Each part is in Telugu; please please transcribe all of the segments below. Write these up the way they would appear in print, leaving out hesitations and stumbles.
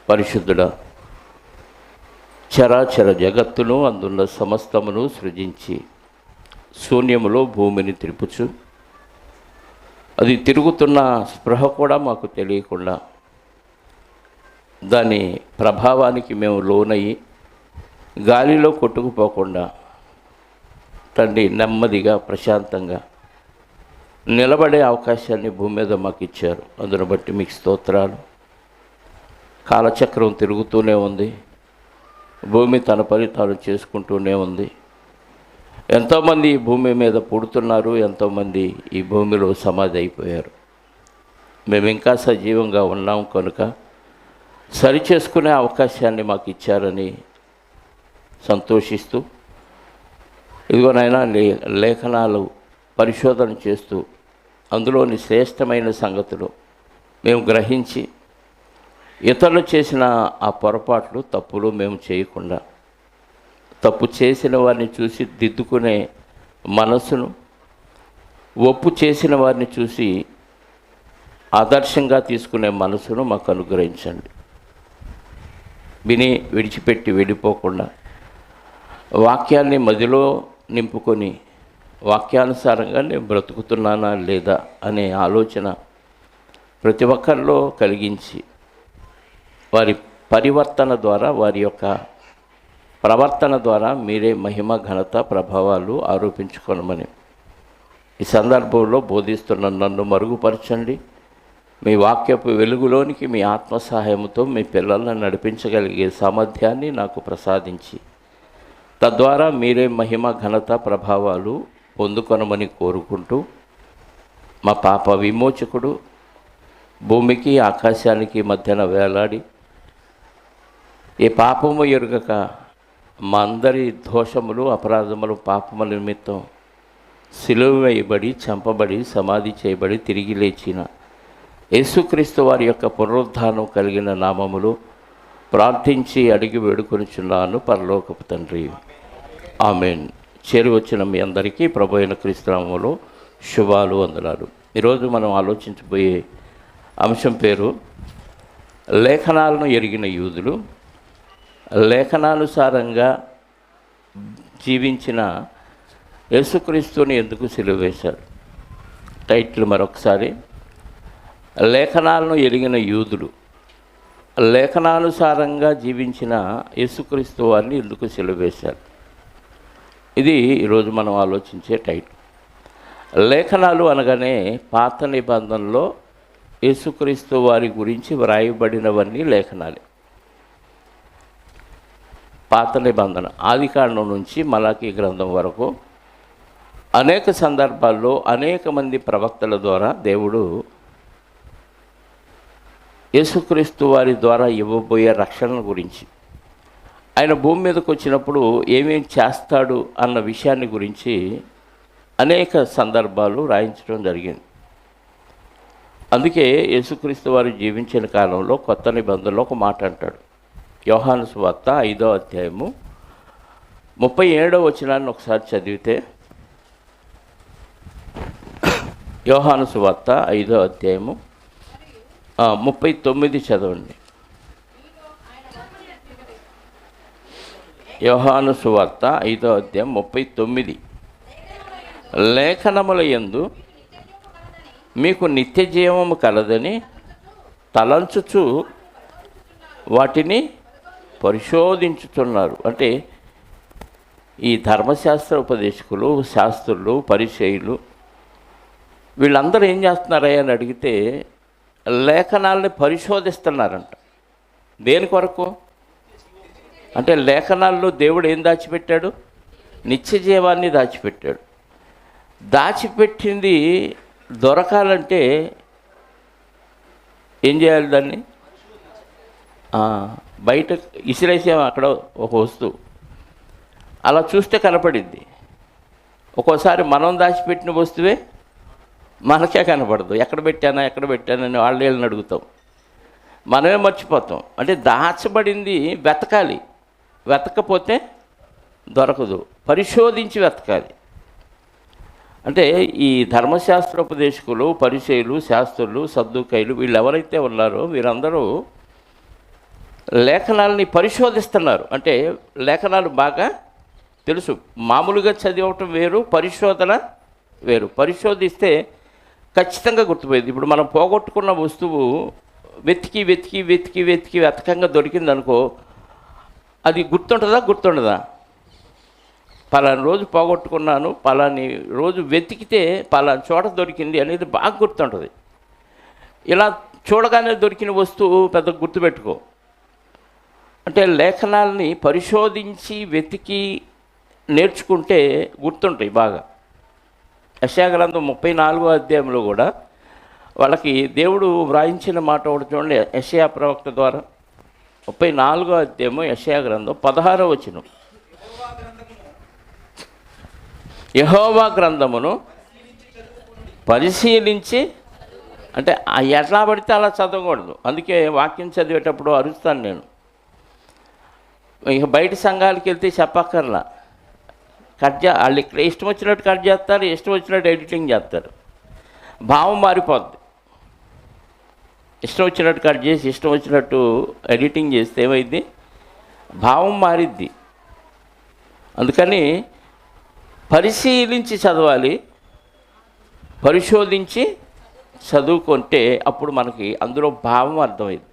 పరిశుద్ధుడా, చరాచర జగత్తును అందున్న సమస్తమును సృజించి శూన్యములో భూమిని తిరుపుచు అది తిరుగుతున్న స్పృహ కూడా మాకు తెలియకుండా దాని ప్రభావానికి మేము లోనయ్యి గాలిలో కొట్టుకుపోకుండా తండ్రి నెమ్మదిగా ప్రశాంతంగా నిలబడే అవకాశాన్ని భూమి మీద మాకు ఇచ్చారు. అందును బట్టి మీకు స్తోత్రాలు. కాలచక్రం తిరుగుతూనే ఉంది, భూమి తన పని తాను చేసుకుంటూనే ఉంది. ఎంతోమంది ఈ భూమి మీద పుడుతున్నారు, ఎంతోమంది ఈ భూమిలో సమాధి అయిపోయారు. మేము ఇంకా సజీవంగా ఉన్నాం కనుక సరిచేసుకునే అవకాశాన్ని మాకు ఇచ్చారని సంతోషిస్తూ, ఇదిగోనైనా లేఖనాలు పరిశోధన చేస్తూ అందులోని శ్రేష్టమైన సంగతులు మేము గ్రహించి ఇతరులు చేసిన ఆ పొరపాట్లు తప్పులు మేము చేయకుండా తప్పు చేసిన వారిని చూసి దిద్దుకునే మనసును, ఒప్పు చేసిన వారిని చూసి ఆదర్శంగా తీసుకునే మనసును మాకు అనుగ్రహించండి. విని విడిచిపెట్టి వెళ్ళిపోకుండా వాక్యాన్ని మదిలో నింపుకొని వాక్యానుసారంగా నేను బ్రతుకుతున్నానా లేదా అనే ఆలోచన ప్రతి ఒక్కరిలో కలిగించి వారి పరివర్తన ద్వారా, వారి యొక్క ప్రవర్తన ద్వారా మీరే మహిమ, ఘనత, ప్రభావాలు ఆరోపించుకోనమని ఈ సందర్భంలో బోధిస్తున్న నన్ను మరుగుపరచండి. మీ వాక్యపు వెలుగులోనికి మీ ఆత్మ సహాయంతో మీ పిల్లలను నడిపించగలిగే సామర్థ్యాన్ని నాకు ప్రసాదించి తద్వారా మీరే మహిమ, ఘనత, ప్రభావాలు పొందుకొనమని కోరుకుంటూ, మా పాప విమోచకుడు భూమికి ఆకాశానికి మధ్యన వేలాడి ఏ పాపము ఎరుగక మా అందరి దోషములు, అపరాధములు, పాపముల నిమిత్తం సిలువ వేయబడి, చంపబడి, సమాధి చేయబడి తిరిగి లేచిన యేసుక్రీస్తు వారి యొక్క పునరుద్ధానం కలిగిన నామములు ప్రార్థించి అడిగి వేడుకొనిచున్నాను పరలోకపు తండ్రి. ఆమేన్. చేరి వచ్చిన మీ అందరికీ ప్రభు అయిన క్రీస్తు నామములో శుభాలు, వందనాలు. ఈరోజు మనం ఆలోచించబోయే అంశం పేరు లేఖనాలను ఎరిగిన యూదులు లేఖనానుసారంగా జీవించిన యేసుక్రీస్తుని ఎందుకు సిలువ వేశారు. టైటిల్ మరొకసారి, లేఖనాలను ఎరిగిన యూదులు లేఖనానుసారంగా జీవించిన యేసుక్రీస్తు వారిని ఎందుకు సిలువ వేశారు. ఇది ఈరోజు మనం ఆలోచించే టైటిల్. లేఖనాలు అనగానే పాత నిబంధనలో యేసుక్రీస్తు వారి గురించి వ్రాయబడినవన్నీ లేఖనాలే. పాత నిబంధన ఆదికాండం నుంచి మలాకీ గ్రంథం వరకు అనేక సందర్భాల్లో అనేక మంది ప్రవక్తల ద్వారా దేవుడు యేసుక్రీస్తు వారి ద్వారా ఇవ్వబోయే రక్షణ గురించి, ఆయన భూమి మీదకి వచ్చినప్పుడు ఏమేం చేస్తాడు అన్న విషయాన్ని గురించి అనేక సందర్భాలు రాయించడం జరిగింది. అందుకే యేసుక్రీస్తు వారు జీవించిన కాలంలో కొత్త నిబంధనలో ఒక మాట అంటాడు. యోహాను సువార్త 5వ అధ్యాయము 37వ వచనాన్ని ఒకసారి చదివితే, యోహాను సువార్త 5వ అధ్యాయము 39 చదవండి. యోహాను సువార్త 5వ అధ్యాయం 39. లేఖనముల యందు మీకు నిత్య జీవము కలదని తలంచుచు వాటిని పరిశోధించుతున్నారు. అంటే ఈ ధర్మశాస్త్ర ఉపదేశకులు, శాస్త్రులు, పరిచయులు వీళ్ళందరూ ఏం చేస్తున్నారయ్యా అని అడిగితే లేఖనాలని పరిశోధిస్తున్నారంట. దేని కొరకు అంటే లేఖనాల్లో దేవుడు ఏం దాచిపెట్టాడు? నిత్య జీవాన్ని దాచిపెట్టాడు. దాచిపెట్టింది దొరకాలంటే ఏం చేయాలి? దాన్ని బయట ఇసిరేసాం, అక్కడ ఒక వస్తువు అలా చూస్తే కనపడిద్ది. ఒక్కోసారి మనం దాచిపెట్టిన వస్తువే మనకే కనపడదు. ఎక్కడ పెట్టానని వాళ్ళని అడుగుతాం, మనమే మర్చిపోతాం. అంటే దాచబడింది వెతకాలి, వెతకపోతే దొరకదు, పరిశోధించి వెతకాలి. అంటే ఈ ధర్మశాస్త్రోపదేశకులు, పరిచయులు, శాస్త్రులు, సద్దుకైలు వీళ్ళు ఎవరైతే ఉన్నారో వీరందరూ లేఖనాలని పరిశోధిస్తున్నారు. అంటే లేఖనాలు బాగా తెలుసు. మామూలుగా చదివటం వేరు, పరిశోధన వేరు. పరిశోధిస్తే ఖచ్చితంగా గుర్తుపోయేది. ఇప్పుడు మనం పోగొట్టుకున్న వస్తువు వెతికి వెతికి వెతికి వెతికి వెతకంగా దొరికింది అనుకో, అది గుర్తుండదా? పలాని రోజు పోగొట్టుకున్నాను, పలాని రోజు వెతికితే పలాని చోట దొరికింది అనేది బాగా గుర్తుంటుంది. ఇలా చూడగానే దొరికిన వస్తువు పెద్ద గుర్తుపెట్టుకో. అంటే లేఖనాలని పరిశోధించి వెతికి నేర్చుకుంటే గుర్తుంటాయి బాగా. యెషయా గ్రంథం 34వ అధ్యాయంలో కూడా వాళ్ళకి దేవుడు వ్రాయించిన మాట ఒకటి చూడండి. యెషయా ప్రవక్త ద్వారా 34వ అధ్యాయము యెషయా గ్రంథం 16వ వచనం. యెహోవా గ్రంథమును పరిశీలించి, అంటే ఎట్లా పడితే అలా చదవకూడదు. అందుకే వాక్యం చదివేటప్పుడు అరుస్తాను నేను. ఇక బయట సంఘాలకు వెళ్తే చెప్పక్కర్లా, వాళ్ళు ఇక్కడ ఇష్టం వచ్చినట్టు కట్ చేస్తారు, ఇష్టం వచ్చినట్టు ఎడిటింగ్ చేస్తారు. భావం మారిపోద్ది. ఇష్టం వచ్చినట్టు కట్ చేసి ఇష్టం వచ్చినట్టు ఎడిటింగ్ చేస్తే ఏమైంది? భావం మారిద్ది. అందుకని పరిశీలించి చదవాలి, పరిశోధించి చదువుకుంటే అప్పుడు మనకి అందులో భావం అర్థమైంది.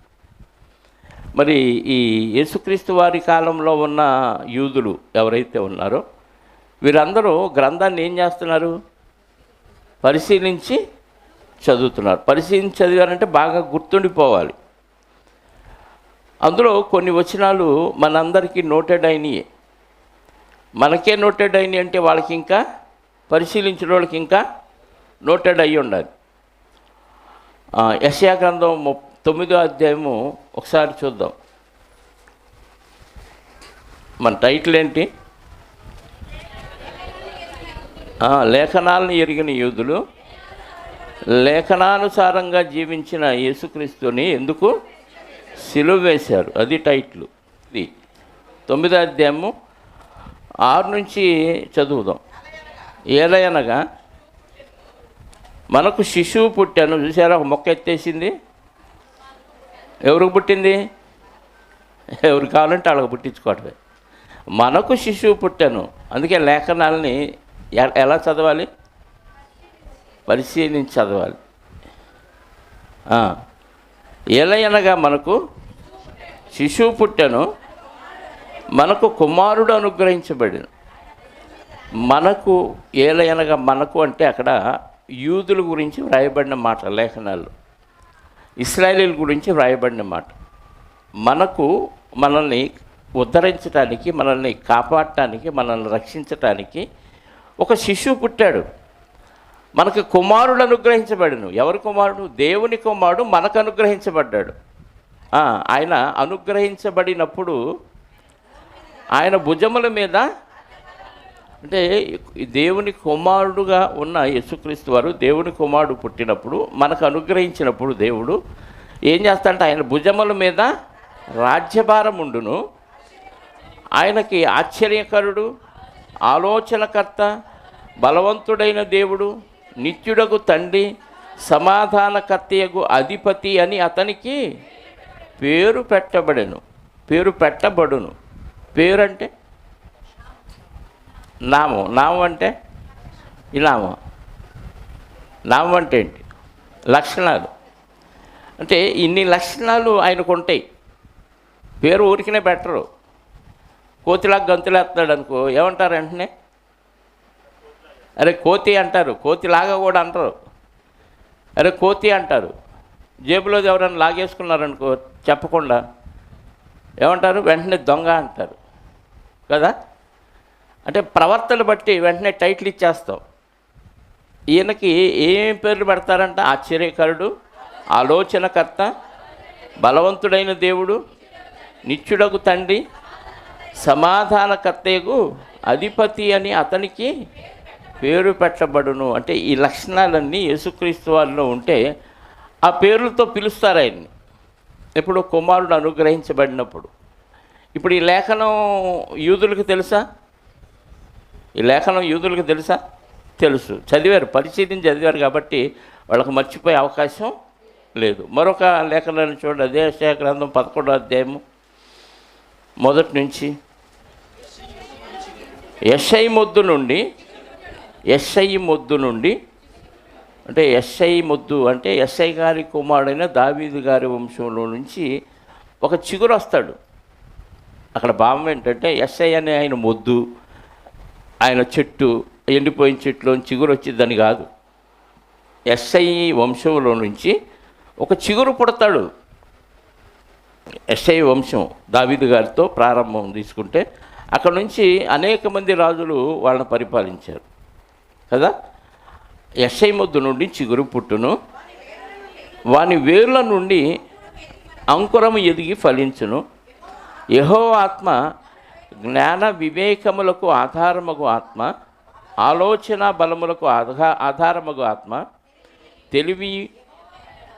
మరి ఈ యేసుక్రీస్తు వారి కాలంలో ఉన్న యూదులు ఎవరైతే ఉన్నారో వీరందరూ గ్రంథాన్ని ఏం చేస్తున్నారు? పరిశీలించి చదువుతున్నారు. పరిశీలించి చదివారంటే బాగా గుర్తుండిపోవాలి. అందులో కొన్ని వచనాలు మనందరికీ నోటెడ్ అయినాయి. మనకే నోటెడ్ అయినాయి అంటే వాళ్ళకి ఇంకా పరిశీలించిన వాళ్ళకి ఇంకా నోటెడ్ అయ్యి ఉండాలి. యెషయా గ్రంథం 9వ అధ్యాయము ఒకసారి చూద్దాం. మన టైటిల్ ఏంటి? లేఖనాలను ఎరిగిన యూదులు లేఖనానుసారంగా జీవించిన యేసుక్రీస్తుని ఎందుకు సిలువ వేశారు, అది టైటిల్. ఇది 9వ అధ్యాయము 6 నుంచి చదువుదాం. ఏలయనగా మనకు శిశువు పుట్టాను. చూసారా, ఒక మొక్క ఎత్తేసింది. ఎవరికి పుట్టింది? ఎవరు కావాలంటే వాళ్ళకి పుట్టించుకోవటమే. మనకు శిశువు పుట్టాను. అందుకే లేఖనాలని ఎలా చదవాలి? పరిశీలించి చదవాలి. ఏలయనగా మనకు శిశువు పుట్టాను, మనకు కుమారుడు అనుగ్రహించబడిన. మనకు ఏలయనగా మనకు అంటే అక్కడ యూదుల గురించి వ్రాయబడిన మాట. లేఖనాల్లో ఇశ్రాయేలీయుల గురించి వ్రాయబడిన మాట. మనకు మనల్ని ఉద్ధరించడానికి, మనల్ని కాపాడటానికి, మనల్ని రక్షించటానికి ఒక శిశువు పుట్టాడు. మనకు కుమారుడు అనుగ్రహించబడను. ఎవరి కుమారుడు? దేవుని కుమారుడు మనకు అనుగ్రహించబడ్డాడు. ఆయన అనుగ్రహించబడినప్పుడు ఆయన భుజముల మీద, అంటే దేవుని కుమారుడుగా ఉన్న యేసుక్రీస్తు వారు దేవుని కుమారుడు పుట్టినప్పుడు మనకు అనుగ్రహించినప్పుడు దేవుడు ఏం చేస్తాడంటే ఆయన భుజముల మీద రాజ్యభారం ఉండును. ఆయనకి ఆశ్చర్యకరుడు, ఆలోచనకర్త, బలవంతుడైన దేవుడు, నిత్యుడగు తండ్రి, సమాధానకర్తయగు అధిపతి అని అతనికి పేరు పెట్టబడెను. పేరు పెట్టబడును. పేరు అంటే నామం. నామం అంటే ఈ నామం. నామం అంటే ఏంటి? లక్షణాలు. అంటే ఇన్ని లక్షణాలు ఆయనకు ఉంటాయి. పేరు ఊరికనే పెట్టరు. కోతిలాగా గంతులేస్తాడు అనుకో, ఏమంటారు వెంటనే? అరే కోతి అంటారు. కోతిలాగా కూడా అంటారు. అరే కోతి అంటారు. జేబులో ఎవరైనా లాగేసుకున్నారనుకో చెప్పకుండా ఏమంటారు? వెంటనే దొంగ అంటారు కదా. అంటే ప్రవర్తన బట్టి వెంటనే టైటిల్ ఇచ్చేస్తాం. ఈయనకి ఏం పేర్లు పెడతారంట? ఆశ్చర్యకరుడు, ఆలోచనకర్త, బలవంతుడైన దేవుడు, నిత్యుడగు తండ్రి, సమాధానకర్తయగు అధిపతి అని అతనికి పేరు పెట్టబడును. అంటే ఈ లక్షణాలన్నీ యేసుక్రీస్తు వారిలో ఉంటే ఆ పేర్లతో పిలుస్తారు ఆయన్ని. ఇప్పుడు కుమారుడు అనుగ్రహించబడినప్పుడు. ఇప్పుడు ఈ లేఖనం యూదులకు తెలుసా? ఈ లేఖనం యూదులకు తెలుసా? తెలుసు. చదివారు, పరిశీలించి చదివారు కాబట్టి వాళ్ళకు మర్చిపోయే అవకాశం లేదు. మరొక లేఖనాన్ని చూడండి. అదే యెషయా గ్రంథం 11వ అధ్యాయము మొదటి నుంచి యెషయి మొద్దు నుండి అంటే యెషయి గారి కుమారుడైన దావీదు గారి వంశంలో నుంచి ఒక చిగురు వస్తాడు. అక్కడ భావం ఏంటంటే యెషయి అనే ఆయన మొద్దు, ఆయన చెట్టు, ఎండిపోయిన చెట్టులో చిగురు వచ్చిందని కాదు. యెషయి వంశంలో నుంచి ఒక చిగురు పుడతాడు. యెషయి వంశం దావీదు గారితో ప్రారంభం తీసుకుంటే అక్కడ నుంచి అనేక మంది రాజులు వాళ్ళని పరిపాలించారు కదా. యెషయి మొద్దు నుండి చిగురు పుట్టును, వాని వేర్ల నుండి అంకురము ఎదిగి ఫలించును. యెహోవా ఆత్మ జ్ఞాన వివేకములకు ఆధారమగు ఆత్మ, ఆలోచన బలములకు ఆధారమగు ఆత్మ, తెలివి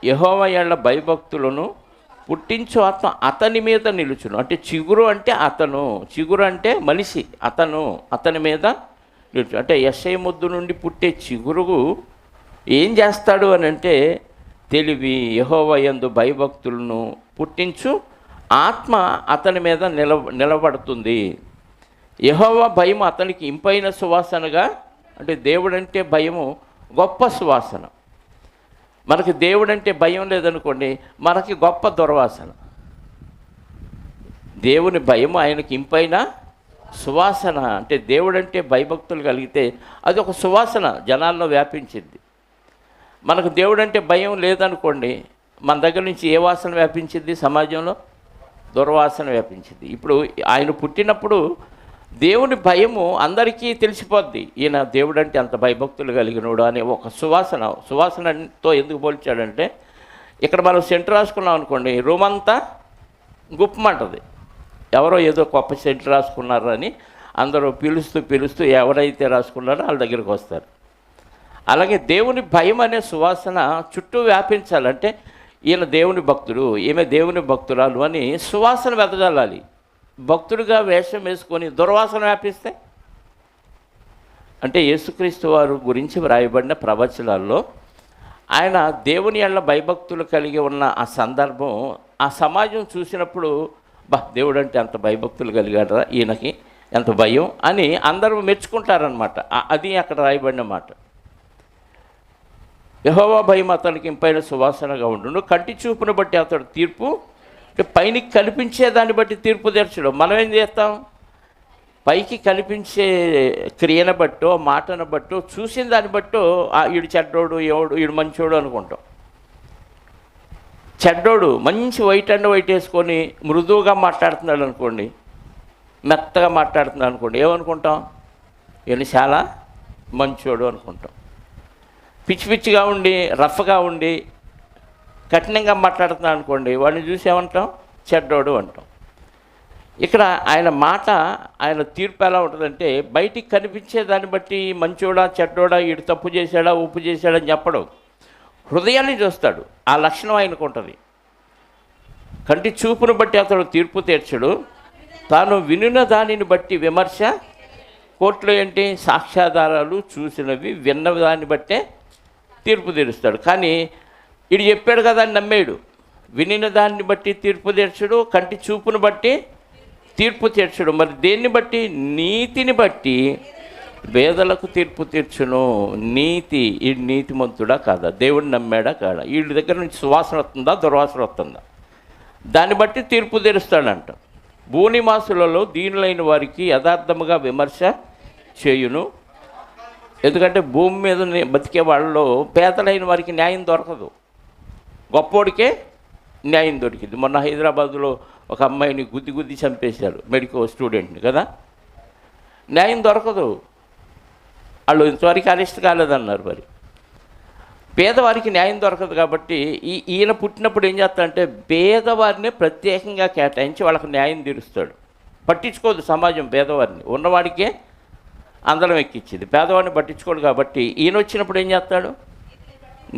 యెహోవా యందు భయభక్తులను పుట్టించు ఆత్మ అతని మీద నిలుచును. అంటే చిగురు అంటే అతను, చిగురు అంటే మనిషి, అతని మీద నిలుచు. అంటే యెషయి మొద్దు నుండి పుట్టే చిగురు ఏం చేస్తాడు అని అంటే తెలివి యెహోవా యందు భయభక్తులను పుట్టించు ఆత్మ అతని మీద నిలబడుతుంది. యెహోవా భయం అతనికి ఇంపైన సువాసనగా, అంటే దేవుడంటే భయము గొప్ప సువాసన. మనకి దేవుడంటే భయం లేదనుకోండి, మనకి గొప్ప దుర్వాసన. దేవుని భయం ఆయనకి ఇంపైన సువాసన. అంటే దేవుడంటే భయభక్తులు కలిగితే అది ఒక సువాసన జనాల్లో వ్యాపించింది. మనకు దేవుడంటే భయం లేదనుకోండి, మన దగ్గర నుంచి ఏ వాసన వ్యాపించింది? సమాజంలో దుర్వాసన వ్యాపించింది. ఇప్పుడు ఆయన పుట్టినప్పుడు దేవుని భయము అందరికీ తెలిసిపోద్ది. ఈయన దేవుడంటే అంత భయభక్తులు కలిగినోడు అనే ఒక సువాసనతో ఎందుకు పోల్చాడంటే, ఇక్కడ మనం సెంటు రాసుకున్నాం అనుకోండి, రూమ్ అంతా గుప్పమంటది. ఎవరో ఏదో గొప్ప సెంటు రాసుకున్నారని అందరూ పిలుస్తూ ఎవరైతే రాసుకున్నారో వాళ్ళ దగ్గరికి వస్తారు. అలాగే దేవుని భయం అనే సువాసన చుట్టూ వ్యాపించాలంటే ఈయన దేవుని భక్తుడు, ఈమె దేవుని భక్తురాలు అని సువాసన వెదజల్లాలి. భక్తుడిగా వేషం వేసుకొని దుర్వాసన వ్యాపిస్తే, అంటే యేసుక్రీస్తు వారు గురించి వ్రాయబడిన ప్రవచనాల్లో ఆయన దేవుని యందు భయభక్తులు కలిగి ఉన్న ఆ సందర్భం, ఆ సమాజం చూసినప్పుడు దేవుడు అంటే అంత భయభక్తులు కలిగాడరా, ఈయనకి ఎంత భయం అని అందరూ మెచ్చుకుంటారనమాట. అది అక్కడ రాయబడిన మాట. యెహోవా భయం అతనికి ఇంపైన సువాసనగా ఉండును, కంటి చూపును బట్టి అతడు తీర్పు, అంటే పైకి కనిపించే దాన్ని బట్టి తీర్పు తీర్చడం. మనం ఏం చేస్తాం? పైకి కనిపించే క్రియను బట్టో మాటను బట్టో చూసిన దాన్ని బట్టో ఈడు చెడ్డోడు, ఈడు మంచోడు అనుకుంటాం. చెడ్డోడు మంచి వైట్ వేసుకొని మృదువుగా మాట్లాడుతున్నాడు అనుకోండి, మెత్తగా మాట్లాడుతున్నాడు అనుకోండి, ఏమనుకుంటాం? ఈయన చాలా మంచోడు అనుకుంటాం. పిచ్చిగా ఉండి రఫ్గా ఉండి కఠినంగా మాట్లాడుతున్నాడు అనుకోండి, వాడిని చూసి ఏమంటాం? చెడ్డోడు అంటాం. ఇక్కడ ఆయన తీర్పు ఎలా ఉంటుందంటే, బయటికి కనిపించే దాన్ని బట్టి మంచోడా చెడ్డోడా, ఈడు తప్పు చేశాడా ఉప్పు చేశాడని చెప్పడం, హృదయాన్ని చూస్తాడు. ఆ లక్షణం ఆయనకు ఉంటుంది. కంటి చూపును బట్టి అతడు తీర్పు తీర్చడు, తాను వినిన దానిని బట్టి విమర్శ. కోర్టులో ఏంటి? సాక్ష్యాధారాలు చూసినవి విన్న దాన్ని బట్టే తీర్పు తీరుస్తాడు. కానీ ఇది చెప్పాడు కదా అని నమ్మేడు. వినిన దాన్ని బట్టి తీర్పు తీర్చడు, కంటి చూపును బట్టి తీర్పు తీర్చడు. మరి దేన్ని బట్టి? నీతిని బట్టి పేదలకు తీర్పు తీర్చును. ఈ నీతిమంతుడా కాదా? దేవుడిని నమ్మాడా కాదా? వీళ్ళ దగ్గర నుంచి సువాసన వస్తుందా దుర్వాసన వస్తుందా? దాన్ని బట్టి తీర్పు తీరుస్తాడంట. భూనివాసులలో దీనులైన వారికి యథార్థముగా విమర్శ చేయును. ఎందుకంటే భూమి మీద బతికే వాళ్ళలో పేదలైన వారికి న్యాయం దొరకదు, గొప్పోడికే న్యాయం దొరికింది. మొన్న హైదరాబాదులో ఒక అమ్మాయిని గుద్ది చంపేశారు, మెడికల్ స్టూడెంట్ని కదా. న్యాయం దొరకదు, వాళ్ళు ఇంతవరకు అరెస్ట్ కాలేదన్నారు. మరి పేదవారికి న్యాయం దొరకదు కాబట్టి ఈయన పుట్టినప్పుడు ఏం చేస్తాడంటే పేదవారిని ప్రత్యేకంగా కేటాయించి వాళ్ళకు న్యాయం తీరుస్తాడు. పట్టించుకోదు సమాజం పేదవారిని, ఉన్నవాడికే అందరం ఎక్కించింది, పేదవాడిని పట్టించుకోడు. కాబట్టి ఈయన వచ్చినప్పుడు ఏం చేస్తాడు?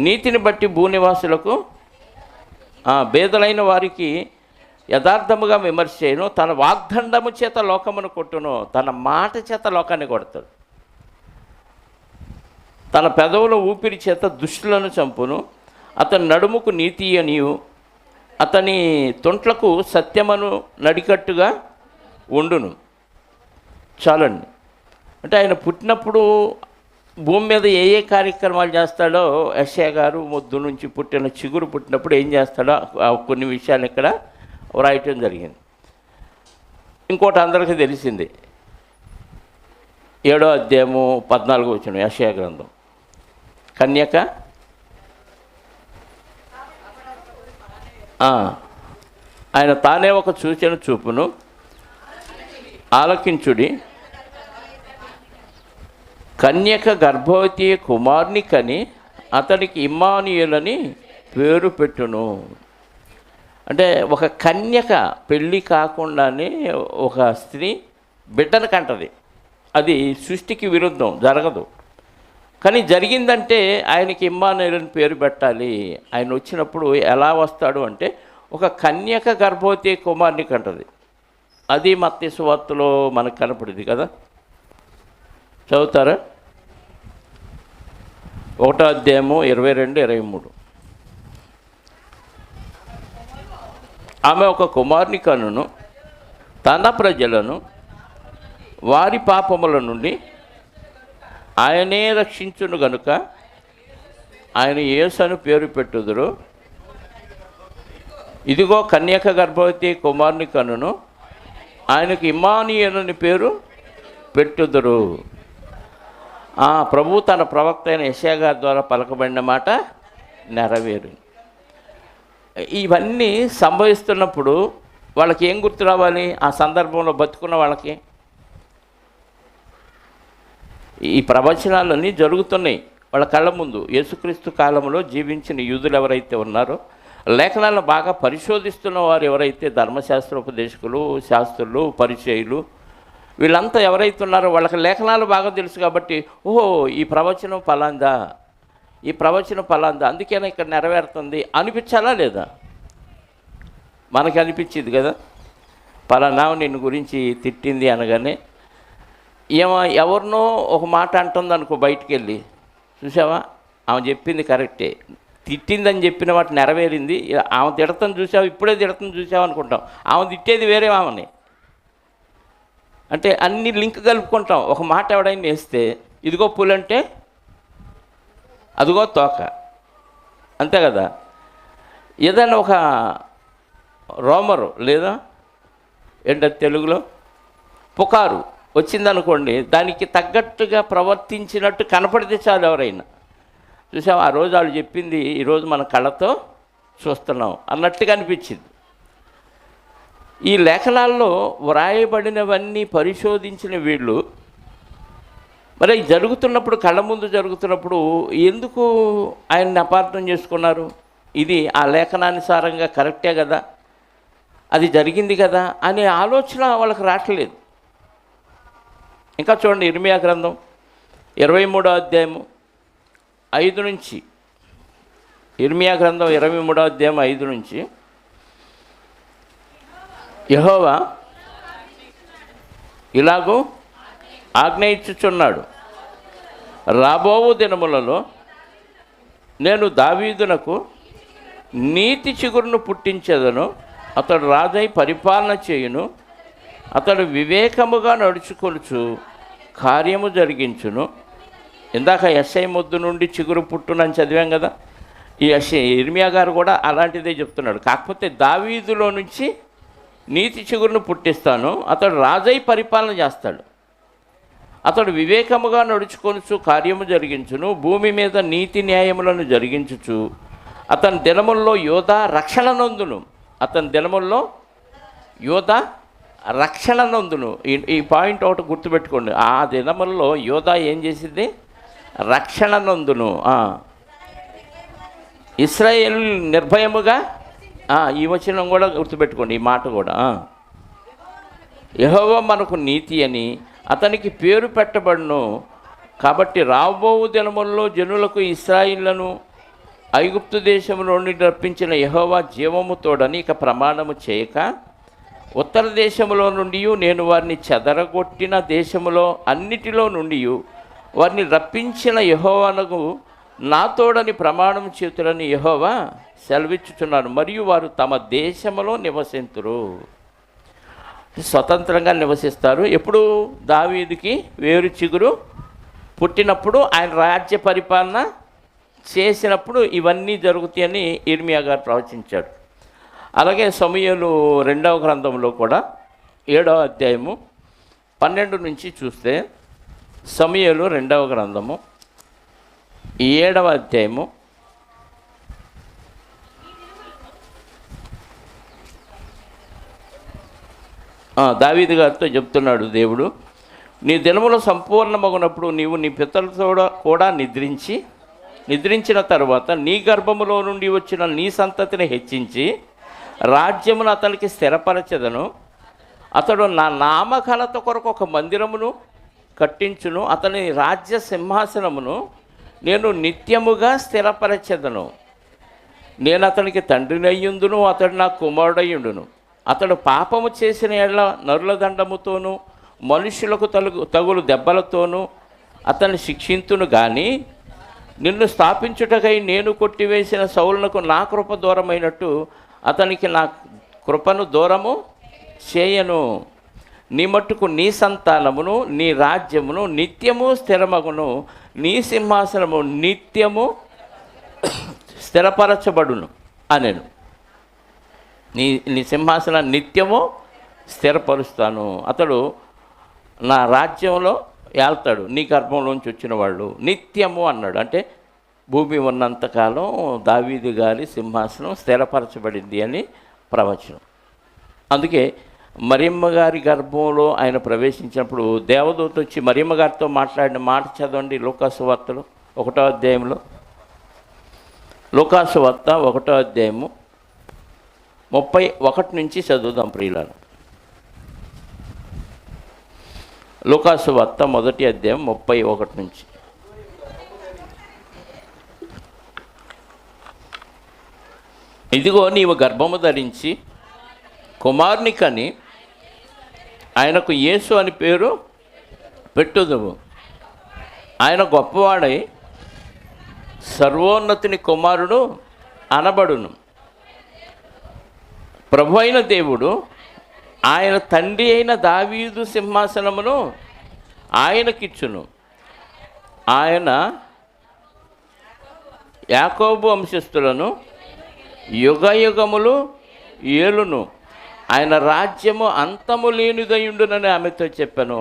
నీతిని బట్టి భూనివాసులకు పేదలైన వారికి యథార్థముగా విమర్శ చేయను, తన వాగ్దండము చేత లోకమును కొట్టును, తన మాట చేత లోకాన్ని కొడతాడు, తన పెదవుల ఊపిరి చేత దుష్టులను చంపును, అతని నడుముకు నీతి అనియు అతని తొంట్లకు సత్యమును నడికట్టుగా ఉండును. చాలండి. అంటే ఆయన పుట్టినప్పుడు భూమి మీద ఏ ఏ కార్యక్రమాలు చేస్తాడో యెషయా గారు మొద్దు నుంచి పుట్టిన చిగురు పుట్టినప్పుడు ఏం చేస్తాడో కొన్ని విషయాలు ఇక్కడ వ్రాయటం జరిగింది. ఇంకోటి అందరికీ తెలిసింది, 7వ అధ్యాయము 14 వచనం యెషయా గ్రంథం. కన్యక ఆయన తానే ఒక సూచన చూపును, ఆలకించుడి, కన్యక గర్భవతి కుమారుని కని అతనికి ఇమ్మానుయేలని పేరు పెట్టును. అంటే ఒక కన్యక పెళ్ళి కాకుండానే ఒక స్త్రీ బిడ్డను కంటది. అది సృష్టికి విరుద్ధం, జరగదు. కానీ జరిగిందంటే ఆయనకి ఇమ్మానుయేలని పేరు పెట్టాలి. ఆయన వచ్చినప్పుడు ఎలా వస్తాడు అంటే ఒక కన్యక గర్భవతి కుమారుని కంటది. అది మత్తయి సువార్తలో మనకు కనపడింది కదా. చదువుతారా? 1వ అధ్యాయము 22, 23. ఆమె ఒక కుమారుని కనును, తన ప్రజలను వారి పాపముల నుండి ఆయనే రక్షించును గనుక ఆయన యేసు అని పేరు పెట్టుదురు. ఇదిగో కన్యక గర్భవతి కుమారుని కనును, ఆయనకు ఇమ్మానుయేలని పేరు పెట్టుదురు. ప్రభు తన ప్రవక్త అయిన యెషయా గారి ద్వారా పలకబడిన మాట నెరవేరు. ఇవన్నీ సంభవిస్తున్నప్పుడు వాళ్ళకి ఏం గుర్తు రావాలి? ఆ సందర్భంలో బతుకున్న వాళ్ళకి ఈ ప్రవచనాలన్నీ జరుగుతున్నాయి వాళ్ళ కళ్ళ ముందు. యేసుక్రీస్తు కాలంలో జీవించిన యూదులు ఎవరైతే ఉన్నారో, లేఖనాలను బాగా పరిశోధిస్తున్న వారు ఎవరైతే ధర్మశాస్త్రోపదేశకులు, శాస్త్రులు, పరిచయులు, వీళ్ళంతా ఎవరైతే ఉన్నారో వాళ్ళకి లేఖనాలు బాగా తెలుసు కాబట్టి, ఓహో ఈ ప్రవచనం ఫలాందా, ఈ ప్రవచనం ఫలాందా, అందుకనే ఇక్కడ నెరవేరుతుంది అనిపించాలా లేదా? మనకి అనిపించింది కదా. ఫలానా నిన్ను గురించి తిట్టింది అనగానే ఎవరినో ఒక మాట అంటుంది అనుకో, బయటికి వెళ్ళి చూసావా ఆమె చెప్పింది కరెక్టే, తిట్టిందని చెప్పిన మాట నెరవేరింది, ఆమె తిడతాను చూసావు, ఇప్పుడే తిడతాను చూసావు అనుకుంటాం. ఆమె తిట్టేది వేరే ఆమెని. అంటే అన్ని లింక్ కలుపుకుంటాం. ఒక మాట ఎవడైనా వేస్తే ఇదిగో పులంటే అదిగో తోక, అంతే కదా. ఏదైనా ఒక రోమరు లేదా ఏంటది తెలుగులో పుకారు వచ్చిందనుకోండి, దానికి తగ్గట్టుగా ప్రవర్తించినట్టు కనపడితే చాలు ఎవరైనా. చూసాం ఆ రోజు వాళ్ళు చెప్పింది ఈరోజు మన కళ్ళతో చూస్తున్నాం అన్నట్టుగా అనిపించింది. ఈ లేఖనాల్లో వ్రాయబడినవన్నీ పరిశోధించిన వీళ్ళు మరి జరుగుతున్నప్పుడు, కళ్ళ ముందు జరుగుతున్నప్పుడు ఎందుకు ఆయన్ని అపార్థం చేసుకున్నారు? ఇది ఆ లేఖనానుసారంగా కరెక్టే కదా, అది జరిగింది కదా అనే ఆలోచన వాళ్ళకి రావట్లేదు. ఇంకా చూడండి, ఇర్మియా గ్రంథం 23వ అధ్యాయము 5 నుంచి, ఇర్మియా గ్రంథం 23వ అధ్యాయం 5 నుంచి, యెహోవా ఇలాగూ ఆజ్ఞ ఇచ్చుచున్నాడు, రాబోవు దినములలో నేను దావీదునకు నీతి చిగురును పుట్టించేదను, అతడు రాజై పరిపాలన చేయును, అతడు వివేకముగా నడుచుకొనుచు కార్యము జరిగించును. ఇందాక యెషయా మొద్దు నుండి చిగురు పుట్టునని చదివాం కదా. ఈ ఇర్మియా గారు కూడా అలాంటిదే చెప్తున్నాడు. కాకపోతే దావీదులో నుంచి నీతి చిగురును పుట్టిస్తాను, అతడు రాజై పరిపాలన చేస్తాడు, అతడు వివేకముగా నడుచుకొనుచు కార్యము జరిగించును, భూమి మీద నీతి న్యాయములను జరిగించుచు అతని దినముల్లో యోధా రక్షణ నందును. అతని దినముల్లో యోధా రక్షణ నందును. ఈ పాయింట్ ఒకటి గుర్తుపెట్టుకోండి. ఆ దినముల్లో యోధా ఏం చేసింది? రక్షణ నందును. ఇశ్రాయేలు నిర్భయముగా, ఈ వచనం కూడా గుర్తుపెట్టుకోండి, ఈ మాట కూడా. యెహోవా మనకు నీతి అని అతనికి పేరు పెట్టబడును. కాబట్టి రాబోవు దినముల్లో జనులకు ఇశ్రాయేలును ఐగుప్తు దేశంలో నుండి రప్పించిన యెహోవా జీవము తోడని ఇక ప్రమాణము చేయక, ఉత్తర దేశములో నుండి నేను వారిని చెదరగొట్టిన దేశములో అన్నిటిలో నుండి వారిని రప్పించిన యెహోవానకు నా తోడని ప్రమాణం చేతులని యెహోవా సెలవిచ్చుచున్నాడు, మరియు వారు తమ దేశములో నివసింతురు. స్వతంత్రంగా నివసిస్తారు. ఎప్పుడు దావీదుకి వేరు చిగురు పుట్టినప్పుడు, ఆయన రాజ్య పరిపాలన చేసినప్పుడు ఇవన్నీ జరుగుతాయని ఇర్మియా గారు ప్రవచించాడు. అలాగే సమూయేలు 2వ గ్రంథంలో కూడా 7వ అధ్యాయము 12 నుంచి చూస్తే, సమూయేలు 2వ గ్రంథము 7వ అధ్యాయము దావీదు గారితో చెప్తున్నాడు దేవుడు, నీ దినములు సంపూర్ణమగునప్పుడు నీవు నీ పితరులతో కూడా నిద్రించిన తరువాత నీ గర్భములో నుండి వచ్చిన నీ సంతతిని హెచ్చించి రాజ్యమును అతనికి స్థిరపరచెదను. అతడు నా నామఘనత కొరకు ఒక మందిరమును కట్టించును. అతని రాజ్య సింహాసనమును నేను నిత్యముగా స్థిరపరచెదను. నేను అతనికి తండ్రిని అయ్యుందును, అతడు నా కుమారుడయ్యుండును. అతడు పాపము చేసిన ఎడల నరుల దండముతోనూ మనుషులకు తగులు దెబ్బలతోనూ అతన్ని శిక్షింతును. కానీ నిన్ను స్థాపించుటకై నేను కొట్టివేసిన సౌలునకు నా కృప దూరమైనట్టు అతనికి నా కృపను దూరము చేయను. నీ మట్టుకు నీ సంతానమును నీ రాజ్యమును నిత్యము స్థిరమగును, నీ సింహాసనము నిత్యము స్థిరపరచబడును అనెను. నీ సింహాసనాన్ని నిత్యము స్థిరపరుస్తాను. అతడు నా రాజ్యంలో ఏళ్తాడు, నీ గర్భంలోంచి వచ్చిన వాళ్ళు నిత్యము అన్నాడు. అంటే భూమి ఉన్నంతకాలం దావీదు గారి సింహాసనం స్థిరపరచబడింది అని ప్రవచనం. అందుకే మరియమ్మ గారి గర్భంలో ఆయన ప్రవేశించినప్పుడు దేవదూత వచ్చి మరియమ్మ గారితో మాట్లాడిన మాట చదవండి. లూకాసు వార్తలో 1వ అధ్యాయంలో, లూకాసు వార్త 1వ అధ్యాయము 31 నుంచి చదువుదాం ప్రియులారా. లూకాసు వార్త 1వ అధ్యాయం 31 నుంచి. ఇదిగో నీవు గర్భము ధరించి కుమారుని కని ఆయనకు యేసు అని పేరు పెట్టుదువు. ఆయన గొప్పవాడై సర్వోన్నతుని కుమారుడు అనబడును. ప్రభు అయిన దేవుడు ఆయన తండ్రి అయిన దావీదు సింహాసనమును ఆయనకిచ్చును. ఆయన యాకోబు వంశస్థులను యుగయుగములు ఏలును. ఆయన రాజ్యము అంతము లేనిదయుండునని ఆమెతో చెప్పాను.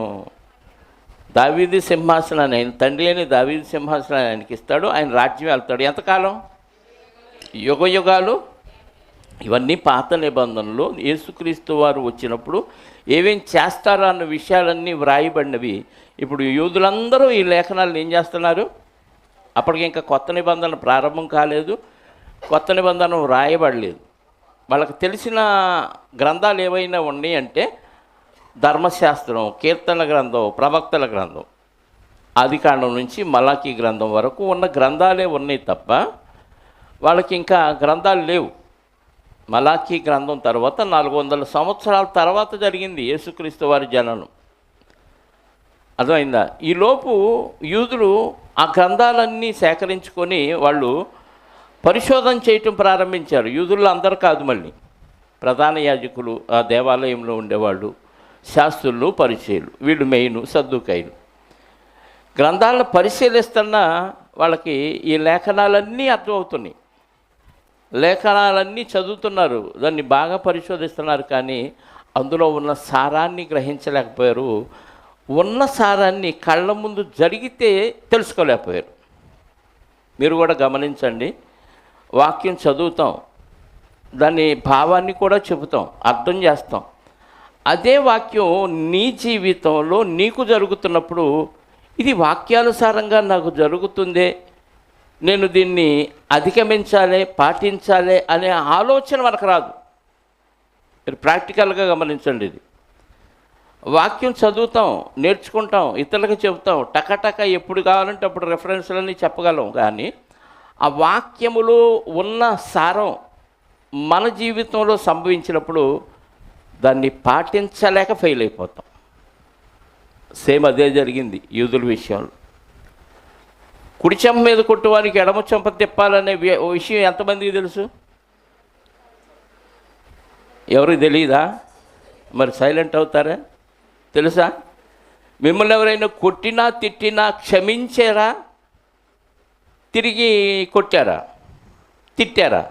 దావీదు సింహాసనాన్ని, ఆయన తండ్రి అయిన దావీదు సింహాసనాన్ని ఆయనకి ఇస్తాడు. ఆయన రాజ్యం వెళ్తాడు. ఎంతకాలం? యుగయుగాలు. ఇవన్నీ పాత నిబంధనలు. యేసుక్రీస్తు వారు వచ్చినప్పుడు ఏమేం చేస్తారో అన్న విషయాలన్నీ వ్రాయబడినవి. ఇప్పుడు యూదులందరూ ఈ లేఖనాలను ఏం చేస్తున్నారు? అప్పటికి ఇంకా కొత్త నిబంధన ప్రారంభం కాలేదు, కొత్త నిబంధన వ్రాయబడలేదు. వాళ్ళకి తెలిసిన గ్రంథాలు ఏవైనా ఉన్నాయి అంటే ధర్మశాస్త్రం, కీర్తన గ్రంథం, ప్రవక్తల గ్రంథం, ఆదికాండం నుంచి మలాకీ గ్రంథం వరకు ఉన్న గ్రంథాలే ఉన్నాయి తప్ప వాళ్ళకి ఇంకా గ్రంథాలు లేవు. మలాకీ గ్రంథం తర్వాత 400 సంవత్సరాల తర్వాత జరిగింది యేసుక్రీస్తు వారి జననం. అర్థమైందా? ఈలోపు యూదులు ఆ గ్రంథాలన్నీ సేకరించుకొని వాళ్ళు పరిశోధన చేయటం ప్రారంభించారు. యూదుల్లో అందరూ కాదు, మళ్ళీ ప్రధాన యాజకులు, ఆ దేవాలయంలో ఉండేవాళ్ళు, శాస్త్రులు, పరిచయులు, వీళ్ళు మెయిన్ సద్దుకాయలు. గ్రంథాలను పరిశీలిస్తున్న వాళ్ళకి ఈ లేఖనాలన్నీ అర్థమవుతున్నాయి. లేఖనాలన్నీ చదువుతున్నారు, దాన్ని బాగా పరిశోధిస్తున్నారు, కానీ అందులో ఉన్న సారాన్ని గ్రహించలేకపోయారు. ఉన్న సారాన్ని కళ్ళ ముందు జరిగితే తెలుసుకోలేకపోయారు. మీరు కూడా గమనించండి, వాక్యం చదువుతాం, దాని భావాన్ని కూడా చెబుతాం, అర్థం చేస్తాం. అదే వాక్యం నీ జీవితంలో నీకు జరుగుతున్నప్పుడు ఇది వాక్యానుసారంగా నాకు జరుగుతుందే, నేను దీన్ని అధిగమించాలి, పాటించాలి అనే ఆలోచన మనకు రాదు. మీరు ప్రాక్టికల్గా గమనించండి. ఇది వాక్యం చదువుతాం, నేర్చుకుంటాం, ఇతరులకు చెబుతాం, టకటక ఎప్పుడు కావాలంటే అప్పుడు రెఫరెన్స్లన్నీ చెప్పగలం. కానీ ఆ వాక్యములో ఉన్న సారం మన జీవితంలో సంభవించినప్పుడు దాన్ని పాటించలేక ఫెయిల్ అయిపోతాం. సేమ్ అదే జరిగింది యూదుల విషయంలో. కుడి చెంప మీద కొట్టువానికి ఎడమ చెంప తిప్పాలనే విషయం ఎంతమందికి తెలుసు? ఎవరికి తెలియదా? మరి సైలెంట్ అవుతారా? తెలుసా? మిమ్మల్ని ఎవరైనా కొట్టినా తిట్టినా క్షమించారా? తిరిగి కొట్టారా? తిట్టారా?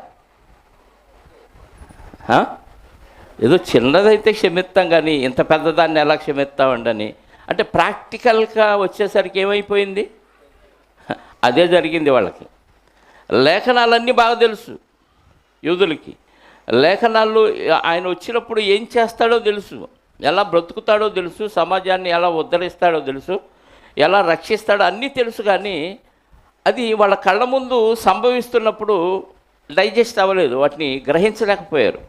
ఏదో చిన్నదైతే క్షమిస్తాం, కానీ ఇంత పెద్దదాన్ని ఎలా క్షమిస్తామండని. అంటే ప్రాక్టికల్గా వచ్చేసరికి ఏమైపోయింది? అదే జరిగింది వాళ్ళకి. లేఖనాలన్నీ బాగా తెలుసు యూదులకి. లేఖనాలు ఆయన వచ్చినప్పుడు ఏం చేస్తాడో తెలుసు, ఎలా బ్రతుకుతాడో తెలుసు, సమాజాన్ని ఎలా ఉద్ధరిస్తాడో తెలుసు, ఎలా రక్షిస్తాడో అన్నీ తెలుసు. కానీ అది వాళ్ళ కళ్ళ ముందు సంభవిస్తున్నప్పుడు డైజెస్ట్ అవ్వలేదు, వాటిని గ్రహించలేకపోయారు.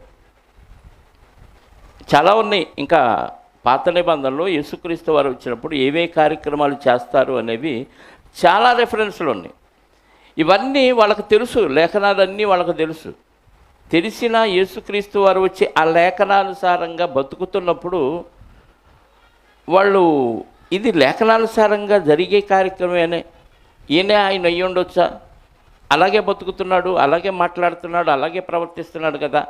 చాలా ఉన్నాయి. ఇంకా పాత నిబంధనలో యేసుక్రీస్తు వారు వచ్చినప్పుడు ఏవే కార్యక్రమాలు చేస్తారు అనేవి చాలా రెఫరెన్స్లు ఉన్నాయి. ఇవన్నీ వాళ్ళకు తెలుసు, లేఖనాలన్నీ వాళ్ళకు తెలుసు. తెలిసిన యేసుక్రీస్తు వారు వచ్చి ఆ లేఖనానుసారంగా బతుకుతున్నప్పుడు వాళ్ళు ఇది లేఖనానుసారంగా జరిగే కార్యక్రమేనే, ఈయనే ఆయన అయ్యి ఉండొచ్చా, అలాగే బతుకుతున్నాడు, అలాగే మాట్లాడుతున్నాడు, అలాగే ప్రవర్తిస్తున్నాడు కదా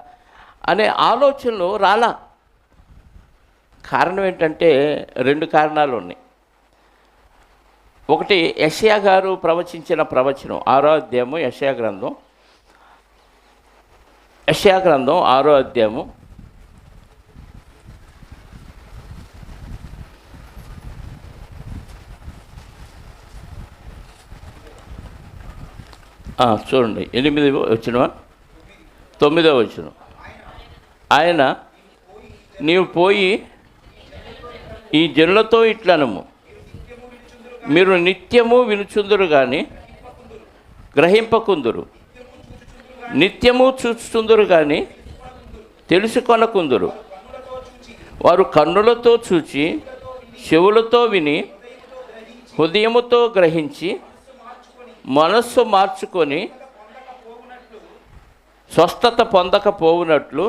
అనే ఆలోచనలు రాలా. కారణం ఏంటంటే 2 కారణాలు ఉన్నాయి. ఒకటి, యెషయా గారు ప్రవచించిన ప్రవచనం 6వ అధ్యాయము, యెషయా గ్రంథం 6వ అధ్యాయము 8వ వచనం 9వ వచనం. ఆయన, నీవు పోయి ఈ జనులతో ఇట్లనము, మీరు నిత్యము వినుచుందురు కానీ గ్రహింపకుందురు, నిత్యము చూచుచుందురు కానీ తెలుసుకొనకుందురు. వారు కన్నులతో చూచి, చెవులతో విని, హృదయముతో గ్రహించి, మనస్సు మార్చుకొని స్వస్థత పొందకపోవునట్లు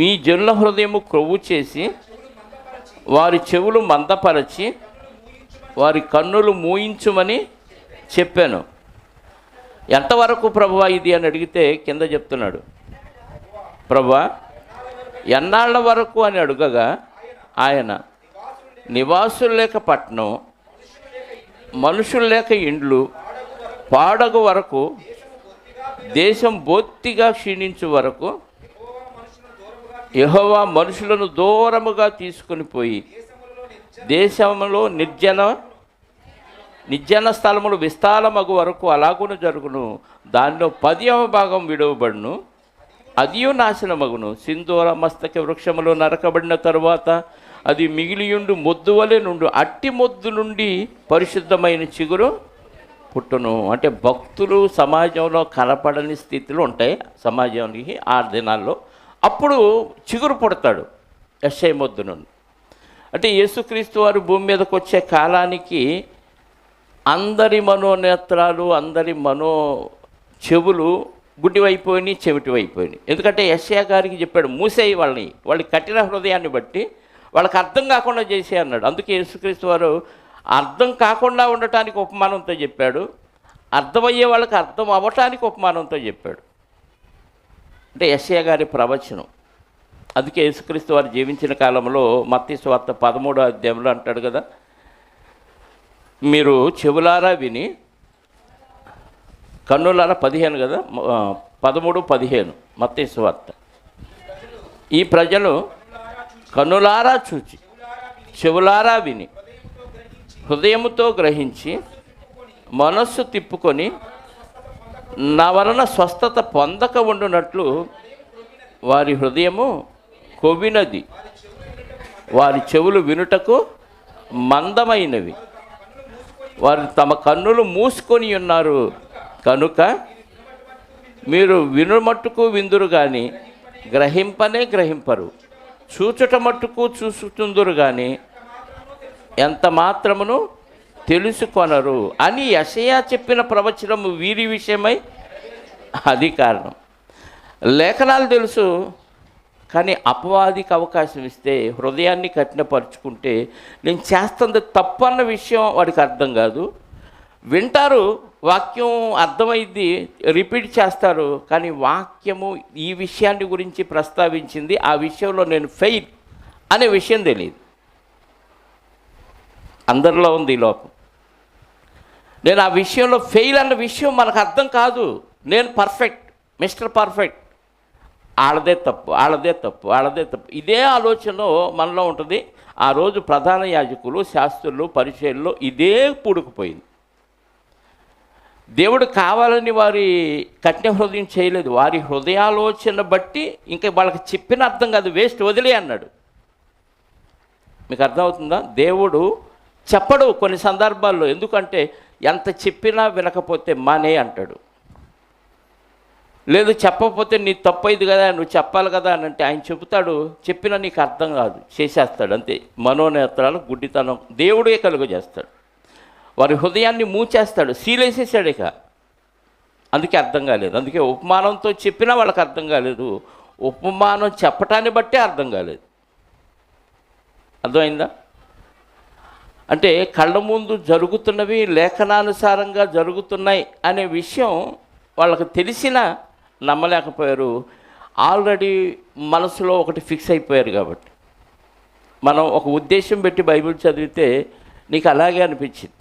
ఈ జనుల హృదయము క్రొవ్వు చేసి, వారి చెవులు మందపరచి, వారి కన్నులు మూయించుమని చెప్పాను. ఎంతవరకు ప్రభువా ఇది అని అడిగితే కింద చెప్తున్నాడు, ప్రభువా ఎన్నాళ్ళ వరకు అని అడుగగా ఆయన, నివాసులు లేక పట్టణం, మనుషులు లేక ఇండ్లు పాడగు వరకు, దేశం బొత్తిగా క్షీణించు వరకు యెహోవా మనుషులను దూరముగా తీసుకొని పోయి దేశంలో నిర్జన స్థలములు విస్తారమగు వరకు అలాగును జరుగును. దానిలో 10వ భాగం విడవబడును, అదియు నాశనమగును. సింధూర మస్తక వృక్షములు నరకబడిన తరువాత అది మిగిలియుండు మొద్దు వలె నుండు, అట్టి మొద్దు నుండి పరిశుద్ధమైన చిగురు పుట్టును. అంటే భక్తులు సమాజంలో కనపడని స్థితిలో ఉంటాయి సమాజానికి ఆ దినాల్లో. అప్పుడు చిగురు పుడతాడు యెషయా మొద్దు నుండి. అంటే యేసుక్రీస్తు వారు భూమి మీదకి వచ్చే కాలానికి అందరి మనోనేత్రాలు, అందరి చెవులు గుడ్డివైపోయినాయి, చెవిటివైపోయినాయి. ఎందుకంటే యెషయా గారికి చెప్పాడు, మూసేయి వాళ్ళ కఠిన హృదయాన్ని బట్టి వాళ్ళకి అర్థం కాకుండా చేసే అన్నాడు. అందుకే యేసుక్రీస్తు వారు అర్థం కాకుండా ఉండటానికి ఉపమానంతో చెప్పాడు, అర్థమయ్యే వాళ్ళకి అర్థం అవ్వటానికి ఉపమానంతో చెప్పాడు. అంటే యెషయా గారి ప్రవచనం. అందుకే యేసుక్రీస్తు వారు జీవించిన కాలంలో మత్తయి సువార్త 13వ అధ్యాయంలో అంటాడు కదా, మీరు చెవులారా విని కన్నులారా 15 కదా, 13-15 మత్తయి సువార్త. ఈ ప్రజలు కన్నులారా చూచి, చెవులారా విని, హృదయముతో గ్రహించి, మనస్సు తిప్పుకొని నా వలన స్వస్థత పొందక ఉండునట్లు వారి హృదయము కొవ్వినది, వారి చెవులు వినుటకు మందమైనవి, వారు తమ కన్నులు మూసుకొని ఉన్నారు కనుక మీరు వినుమట్టుకు విందురు కానీ గ్రహింపరు, చూచుట మట్టుకు చూసుతుందురు కానీ ఎంత మాత్రమును తెలుసుకొనరు అని యెషయా చెప్పిన ప్రవచనము వీరి విషయమై. అది కారణం. లేఖనాలు తెలుసు, కానీ అపవాదికి అవకాశం ఇస్తే, హృదయాన్ని కఠినపరుచుకుంటే, నేను చేస్తుంది తప్పన్న విషయం వాడికి అర్థం కాదు. వింటారు, వాక్యం అర్థమైంది, రిపీట్ చేస్తారు, కానీ వాక్యము ఈ విషయాన్ని గురించి ప్రస్తావించింది, ఆ విషయంలో నేను ఫెయిల్ అనే విషయం తెలియదు. అందరిలో ఉంది ఈ లోపం. నేను ఆ విషయంలో ఫెయిల్ అన్న విషయం మనకు అర్థం కాదు. నేను పర్ఫెక్ట్, మిస్టర్ పర్ఫెక్ట్, వాళ్ళదే తప్పు, వాళ్ళదే తప్పు, వాళ్ళదే తప్పు, ఇదే ఆలోచన మనలో ఉంటుంది. ఆ రోజు ప్రధాన యాజకులు, శాస్త్రులు, పరిచయుల్లో ఇదే పూడుకుపోయింది. దేవుడు కావాలని వారి కఠిన హృదయం చేయలేదు. వారి హృదయాలోచన బట్టి ఇంకా వాళ్ళకి చెప్పిన అర్థం కాదు, వేస్ట్, వదిలే అన్నాడు. మీకు అర్థమవుతుందా? దేవుడు చెప్పడు కొన్ని సందర్భాల్లో. ఎందుకంటే ఎంత చెప్పినా వినకపోతే మానే అంటాడు. లేదు చెప్పకపోతే నీ తప్పైంది కదా, నువ్వు చెప్పాలి కదా అని అంటే ఆయన చెబుతాడు, చెప్పినా నీకు అర్థం కాదు, చేసేస్తాడు. అంతే. మనోనేత్రాలు గుడ్డితనం దేవుడే కలుగజేస్తాడు. వారి హృదయాన్ని మూచేస్తాడు, సీలేసేసాడు. ఇక అందుకే అర్థం కాలేదు. అందుకే ఉపమానంతో చెప్పినా వాళ్ళకి అర్థం కాలేదు, ఉపమానం చెప్పటాన్ని బట్టే అర్థం కాలేదు. అర్థమైందా? అంటే కళ్ళ ముందు జరుగుతున్నవి లేఖనానుసారంగా జరుగుతున్నాయి అనే విషయం వాళ్ళకి తెలిసినా నమ్మలేకపోయారు. ఆల్రెడీ మనసులో ఒకటి ఫిక్స్ అయిపోయారు. కాబట్టి మనం ఒక ఉద్దేశం పెట్టి బైబిల్ చదివితే నీకు అలాగే అనిపించింది.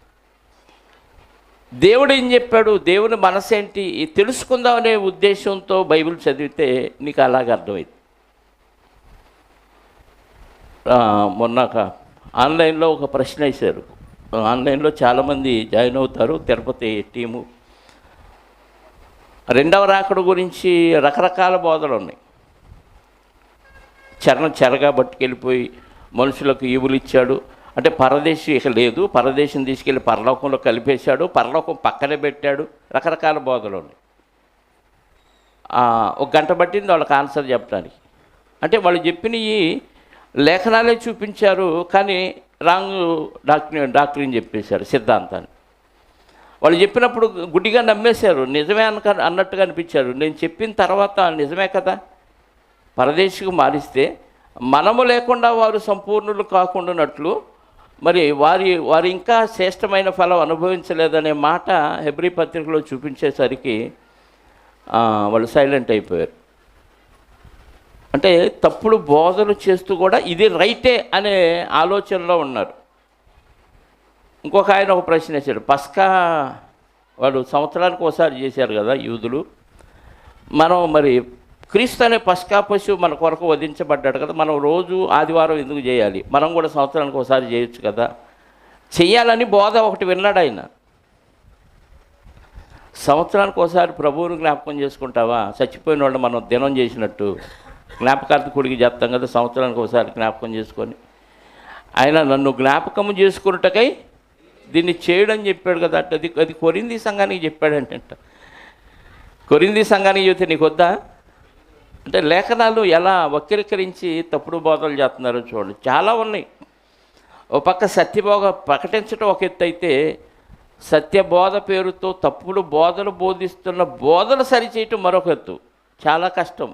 దేవుడు ఏం చెప్పాడు, దేవుని మనసేంటి తెలుసుకుందాం అనే ఉద్దేశంతో బైబిల్ చదివితే నీకు అలాగే అర్థమైంది. మొన్నాక ఆన్లైన్లో ఒక ప్రశ్న వేశారు. ఆన్లైన్లో చాలామంది జాయిన్ అవుతారు. తిరుపతి టీము రెండవ రాకడ గురించి రకరకాల బోధలు ఉన్నాయి. చెరగా పట్టుకెళ్ళిపోయి మనుషులకు ఈవులు ఇచ్చాడు అంటే పరదేశి ఇక లేదు, పరదేశం తీసుకెళ్ళి పరలోకంలో కలిపేశాడు, పరలోకం పక్కనే పెట్టాడు, రకరకాల బోధలు ఉన్నాయి. ఒక గంట పట్టింది వాళ్ళకి ఆన్సర్ చెప్పడానికి. అంటే వాళ్ళు చెప్పినవి లేఖనాలే చూపించారు, కానీ రాంగ్ డాక్టరీని చెప్పేశారు, సిద్ధాంతాన్ని. వాళ్ళు చెప్పినప్పుడు గుడ్డిగా నమ్మేశారు, నిజమే అన్నట్టుగా అనిపించారు. నేను చెప్పిన తర్వాత నిజమే కదా, పరదేశికి మారిస్తే మనము లేకుండా వారు సంపూర్ణులు కాకుండానట్లు మరి వారు ఇంకా శ్రేష్టమైన ఫలం అనుభవించలేదనే మాట హెబ్రీ పత్రికలో చూపించేసరికి వాళ్ళు సైలెంట్ అయిపోయారు. అంటే తప్పుడు బోధలు చేస్తూ కూడా ఇది రైటే అనే ఆలోచనలో ఉన్నారు. ఇంకొక ఆయన ఒక ప్రశ్న వేశాడు, పస్కా వాళ్ళు సంవత్సరానికి ఒకసారి చేశారు కదా యూదులు, మనం మరి క్రీస్తు అనే పస్కా పశువు మన కొరకు వధించబడ్డాడు కదా, మనం రోజు ఆదివారం ఎందుకు చేయాలి, మనం కూడా సంవత్సరానికి ఒకసారి చేయొచ్చు కదా, చెయ్యాలని బోధ ఒకటి విన్నాడు ఆయన. సంవత్సరానికి ఒకసారి ప్రభువుని జ్ఞాపకం చేసుకుంటావా, చచ్చిపోయిన వాళ్ళు మనం దినం చేసినట్టు జ్ఞాపకార్థకుడికి చేస్తాం కదా, సంవత్సరానికి ఒకసారి జ్ఞాపకం చేసుకొని. ఆయన నన్ను జ్ఞాపకం చేసుకున్నటకై దీన్ని చేయడం చెప్పాడు కదా. అది కొరింథీ సంఘానికి చెప్పాడంట. కొరింథీ సంఘానికి చెబితే నీకు వద్దా అంటే లేఖనాలు ఎలా వక్రీకరించి తప్పుడు బోధలు చేస్తున్నారో చూడండి. చాలా ఉన్నాయి. ఒక పక్క సత్యబోధ ప్రకటించడం ఒక ఎత్తు అయితే, సత్యబోధ పేరుతో తప్పుడు బోధలు బోధిస్తున్న బోధలు సరిచేయటం మరొక ఎత్తు. చాలా కష్టం.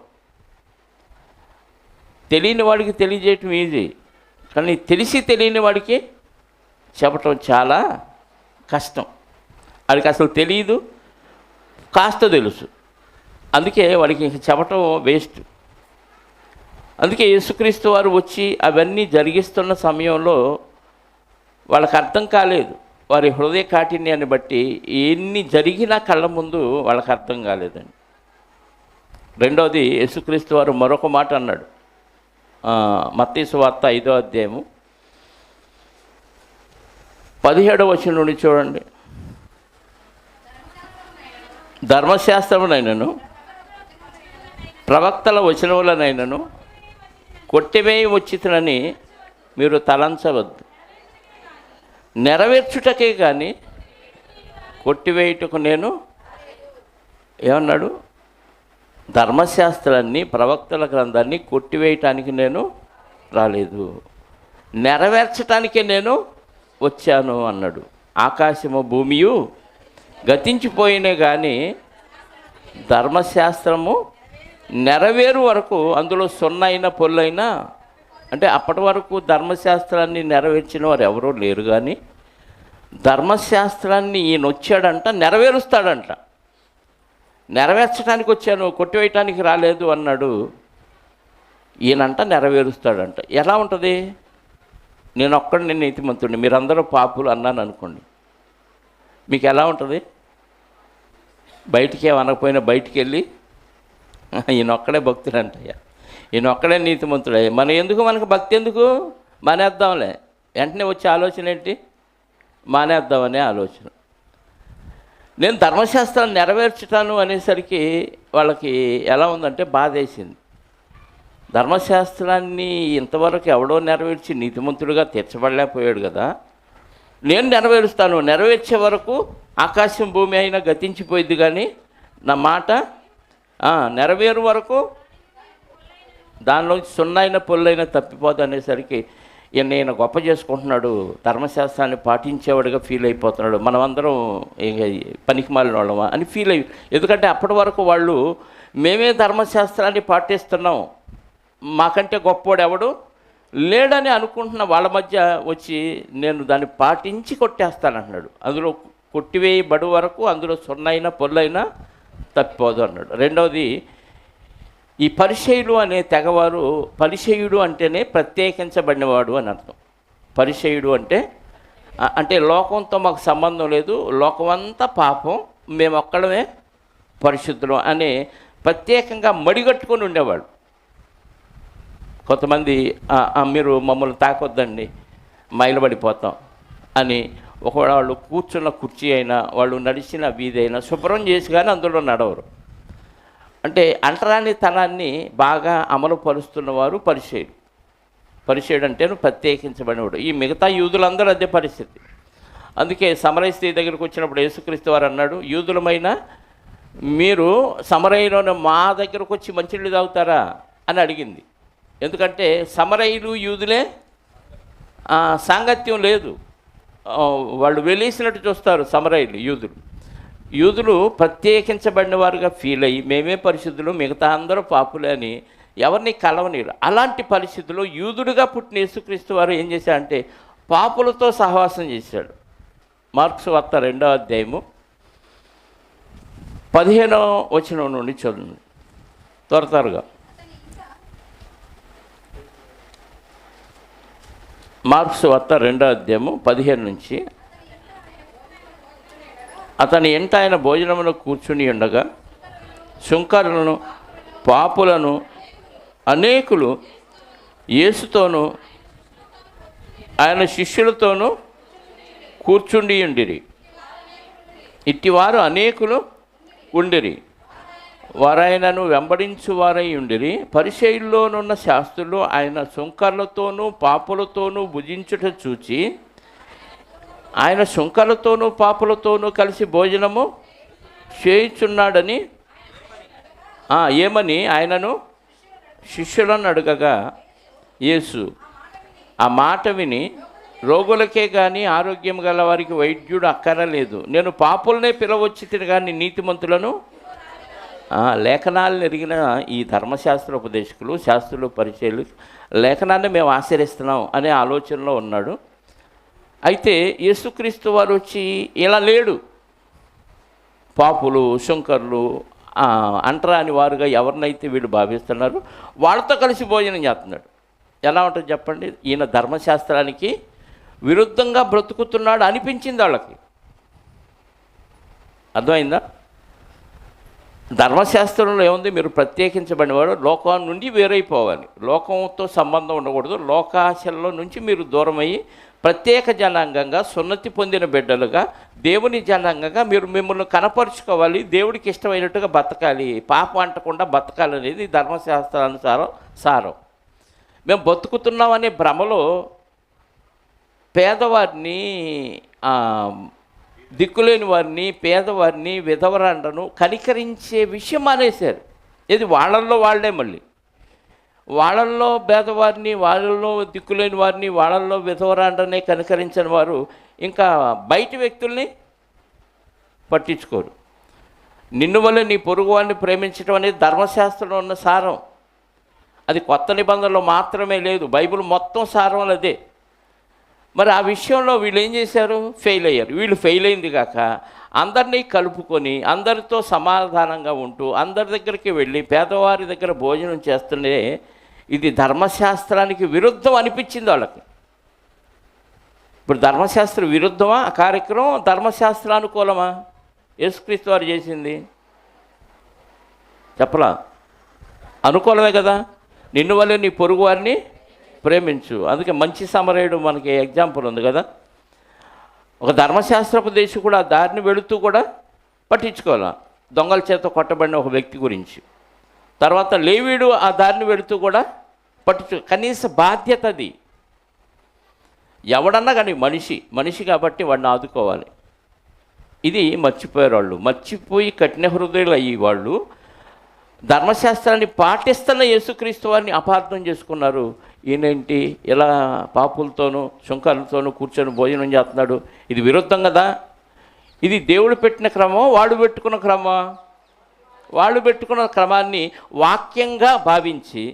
తెలియని వాడికి తెలియజేయటం ఈజీ, కానీ తెలిసి తెలియని వాడికి చెప్పటం చాలా కష్టం. వాడికి అసలు తెలియదు, కాస్త తెలుసు, అందుకే వాడికి ఇంక చెప్పటం వేస్ట్. అందుకే యేసుక్రీస్తు వారు వచ్చి అవన్నీ జరిగిస్తున్న సమయంలో వాళ్ళకి అర్థం కాలేదు. వారి హృదయ కాఠిన్యాన్ని బట్టి ఎన్ని జరిగినా కళ్ళ ముందు వాళ్ళకి అర్థం కాలేదండి. రెండవది, యేసుక్రీస్తు వారు మరొక మాట అన్నాడు. మత్తయి సువార్త 5వ అధ్యాయము 17వ వచనం నుండి చూడండి. ధర్మశాస్త్రమునైనను ప్రవక్తల వచనములనైనను కొట్టివేయి వచ్చితనని మీరు తలంచవద్దు. నెరవేర్చుటకే కానీ కొట్టివేయుటకు నేను ఏమన్నాడు, ధర్మశాస్త్రాన్ని ప్రవక్తల గ్రంథాన్ని కొట్టివేయటానికి నేను రాలేదు, నెరవేర్చటానికే నేను వచ్చాను అన్నాడు. ఆకాశము భూమియు గతించిపోయినే కానీ ధర్మశాస్త్రము నెరవేరు వరకు అందులో సున్నైన పొల్లైనా, అంటే అప్పటి వరకు ధర్మశాస్త్రాన్ని నెరవేర్చిన వారు ఎవరూ లేరు. కానీ ధర్మశాస్త్రాన్ని ఈయన వచ్చాడంట, నెరవేరుస్తాడంట. నెరవేర్చడానికి వచ్చాను, కొట్టివేయటానికి రాలేదు అన్నాడు. ఈయనంట నెరవేరుస్తాడంట. ఎలా ఉంటుంది? నేను ఒక్కడిని నీతిమంతుడిని, మీరందరూ పాపులు అన్నాను అనుకోండి, మీకు ఎలా ఉంటుంది? బయటికి అనకపోయినా బయటికి వెళ్ళి ఈయన ఒక్కడే భక్తుడంటయ్యా, ఈయన ఒక్కడే నీతిమంతుడయ్యా, మనకు భక్తి ఎందుకు, మానేద్దాంలే. వెంటనే వచ్చే ఆలోచన ఏంటి? మానేద్దామనే ఆలోచన. నేను ధర్మశాస్త్రాన్ని నెరవేర్చుతాను అనేసరికి వాళ్ళకి ఎలా ఉందంటే బాధేసింది. ధర్మశాస్త్రాన్ని ఇంతవరకు ఎవడో నెరవేర్చి నీతిమంతుడిగా తీర్చబడలేకపోయాడు కదా, నేను నెరవేరుస్తాను, నెరవేర్చే వరకు ఆకాశం భూమి అయినా గతించిపోయింది కానీ నా మాట నెరవేరు వరకు దానిలోంచి సున్నైన పొల్లైనా తప్పిపోదు అనేసరికి ఈయన గొప్ప చేసుకుంటున్నాడు, ధర్మశాస్త్రాన్ని పాటించేవాడిగా ఫీల్ అయిపోతున్నాడు. మనమందరం పనికి మాలిన వాళ్ళమా అని ఫీల్ అయ్యి, ఎందుకంటే అప్పటి వరకు వాళ్ళు మేమే ధర్మశాస్త్రాన్ని పాటిస్తున్నాం, మాకంటే గొప్పవాడు ఎవడు లేడని అనుకుంటున్న వాళ్ళ మధ్య వచ్చి నేను దాన్ని పాటించి కొట్టేస్తానంటున్నాడు. అందులో కొట్టివేయబడు వరకు అందులో సున్నైనా పొల్లైనా తప్పిపోదు అన్నాడు. రెండవది, ఈ పరిసయ్యులు అనే తెగవారు, పరిసయ్యుడు అంటేనే ప్రత్యేకించబడినవాడు అని అర్థం. పరిసయ్యుడు అంటే లోకంతో మాకు సంబంధం లేదు, లోకమంతా పాపం, మేము ఒక్కడమే పరిశుద్ధులం అనే ప్రత్యేకంగా మడిగట్టుకొని ఉండేవాడు. కొంతమంది మీరు మమ్మల్ని తాకొద్దండి మైలబడిపోతాం అని, ఒకవేళ వాళ్ళు కూర్చున్న కుర్చీ అయినా వాళ్ళు నడిచిన వీధి అయినా శుభ్రం చేసి కానీ అందులో నడవరు. అంటే అంటరానితనాన్ని బాగా అమలు పరుస్తున్నవారు పరిసయ్యుడు. పరిసయ్యుడు అంటేను ప్రత్యేకించబడినవాడు. ఈ మిగతా యూదులందరూ అదే పరిస్థితి. అందుకే సమరయ స్త్రీ దగ్గరికి వచ్చినప్పుడు యేసుక్రీస్తు వారు అన్నాడు, యూదులమైన మీరు సమరయలోనే మా దగ్గరకు వచ్చి మంచినీళ్ళు తాగుతారా అని అడిగింది. ఎందుకంటే సమరయులు యూదులే సాంగత్యం లేదు, వాళ్ళు వెలిసినట్టు చూస్తారు సమరయులు. యూదులు ప్రత్యేకించబడిన వారుగా ఫీల్ అయ్యి మేమే పరిశుద్ధులు, మిగతా అందరూ పాపులే అని ఎవరిని కలవనీరు. అలాంటి పరిస్థితుల్లో యూదుడుగా పుట్టిన యేసుక్రీస్తు వారు ఏం చేశాడంటే పాపులతో సహవాసం చేశాడు. మార్క్స్ వార్త 2వ అధ్యాయము 15వ వచనం నుండి చదువు త్వరగా. మార్క్స్ వార్త 2వ అధ్యాయము 15 నుంచి. అతని ఎంట ఆయన భోజనమును కూర్చుని ఉండగా సుంకరులను పాపులను అనేకులు యేసుతోనూ ఆయన శిష్యులతోనూ కూర్చుండి ఉండిరి. ఇట్టివారు అనేకులు ఉండిరి, వారాయనను వెంబడించువారై ఉండిరి. పరిసయ్యుల్లోనున్న శాస్త్రులు ఆయన సుంకర్లతోనూ పాపులతోనూ భుజించుట చూచి ఆయన సుంకర్లతోనూ పాపులతోనూ కలిసి భోజనము చేయుచున్నాడని ఏమని ఆయనను శిష్యులను అడగగా యేసు ఆ మాట విని, రోగులకే కానీ ఆరోగ్యం గల వారికి వైద్యుడు అక్కరలేదు, నేను పాపులనే పిలవచ్చి తినగాని నీతిమంతులను. లేఖనాలను ఎరిగిన ఈ ధర్మశాస్త్ర ఉపదేశకులు, శాస్త్రులు, పరిచయులు లేఖనాన్ని మేము ఆచరిస్తున్నాం అనే ఆలోచనలో ఉన్నాడు. అయితే యేసుక్రీస్తు వారు వచ్చి ఇలా లేడు, పాపులు శంకర్లు అంటరాని వారుగా ఎవరినైతే వీళ్ళు భావిస్తున్నారు వాళ్ళతో కలిసి భోజనం చేస్తున్నాడు. ఎలా ఉంటుంది చెప్పండి? ఈయన ధర్మశాస్త్రానికి విరుద్ధంగా బ్రతుకుతున్నాడు అనిపించింది వాళ్ళకి. అర్థమైందా? ధర్మశాస్త్రంలో ఏముంది? మీరు ప్రత్యేకించబడినవాడు, లోకం నుండి వేరైపోవాలి, లోకంతో సంబంధం ఉండకూడదు, లోకాశల్లో నుంచి మీరు దూరమయ్యి ప్రత్యేక జనాంగంగా సున్నతి పొందిన బిడ్డలుగా దేవుని జనాంగంగా మీరు మిమ్మల్ని కనపరుచుకోవాలి, దేవుడికి ఇష్టమైనట్టుగా బతకాలి, పాపం అంటకుండా బతకాలి అనేది ధర్మశాస్త్రానుసారం సారం. మేము బతుకుతున్నామనే భ్రమలో పేదవారిని, దిక్కులేని వారిని, పేదవారిని, విధవరాండ్రను కనికరించే విషయం మానేశారు. ఇది వాళ్ళల్లో వాళ్ళే, మళ్ళీ వాళ్ళల్లో పేదవారిని, వాళ్ళల్లో దిక్కులేని వారిని, వాళ్ళల్లో విధవరాండ్రనే కనికరించని వారు ఇంకా బయట వ్యక్తుల్ని పట్టించుకోరు. నిన్ను వల్ల నీ పొరుగువారిని ప్రేమించడం అనేది ధర్మశాస్త్రంలో ఉన్న సారం. అది కొత్త నిబంధనలో మాత్రమే లేదు, బైబిల్ మొత్తం సారం అదే. మరి ఆ విషయంలో వీళ్ళు ఏం చేశారు? ఫెయిల్ అయ్యారు. వీళ్ళు ఫెయిల్ అయింది కాక అందరినీ కలుపుకొని అందరితో సమాధానంగా ఉంటూ అందరి దగ్గరికి వెళ్ళి పేదవారి దగ్గర భోజనం చేస్తుంటే ఇది ధర్మశాస్త్రానికి విరుద్ధం అనిపించింది వాళ్ళకి. ఇప్పుడు ధర్మశాస్త్ర విరుద్ధమా ఆ కార్యక్రమం? ధర్మశాస్త్రానుకూలమా యేసుక్రీస్తు వారు చేసింది? చెప్పలా, అనుకూలమే కదా. నిన్ను వల్లే నీ పొరుగు వారిని ప్రేమించు. అందుకే మంచి సమరయుడు మనకి ఎగ్జాంపుల్ ఉంది కదా. ఒక ధర్మశాస్త్రోపదేశకుడు ఆ దారిని వెళుతూ కూడా పట్టించుకోవాలి. దొంగల చేత కొట్టబడిన ఒక వ్యక్తి గురించి. తర్వాత లేవీడు ఆ దారిని వెళుతూ కూడా కనీస బాధ్యత అది. ఎవడన్నా కానీ మనిషి కాబట్టి వాడిని ఆదుకోవాలి. ఇది మర్చిపోయారు వాళ్ళు. మర్చిపోయి కఠిన హృదయులు అయ్యి వాళ్ళు ధర్మశాస్త్రాన్ని పాటిస్తున్న యేసుక్రీస్తు వారిని అపార్థం చేసుకున్నారు. ఈయనేంటి ఇలా పాపులతోనూ సుంకర్లతోనూ కూర్చొని భోజనం చేస్తున్నాడు, ఇది విరుద్ధం కదా. ఇది దేవుడు పెట్టిన క్రమం, వాడు పెట్టుకున్న క్రమం. వాళ్ళు పెట్టుకున్న క్రమాన్ని వాక్యంగా భావించి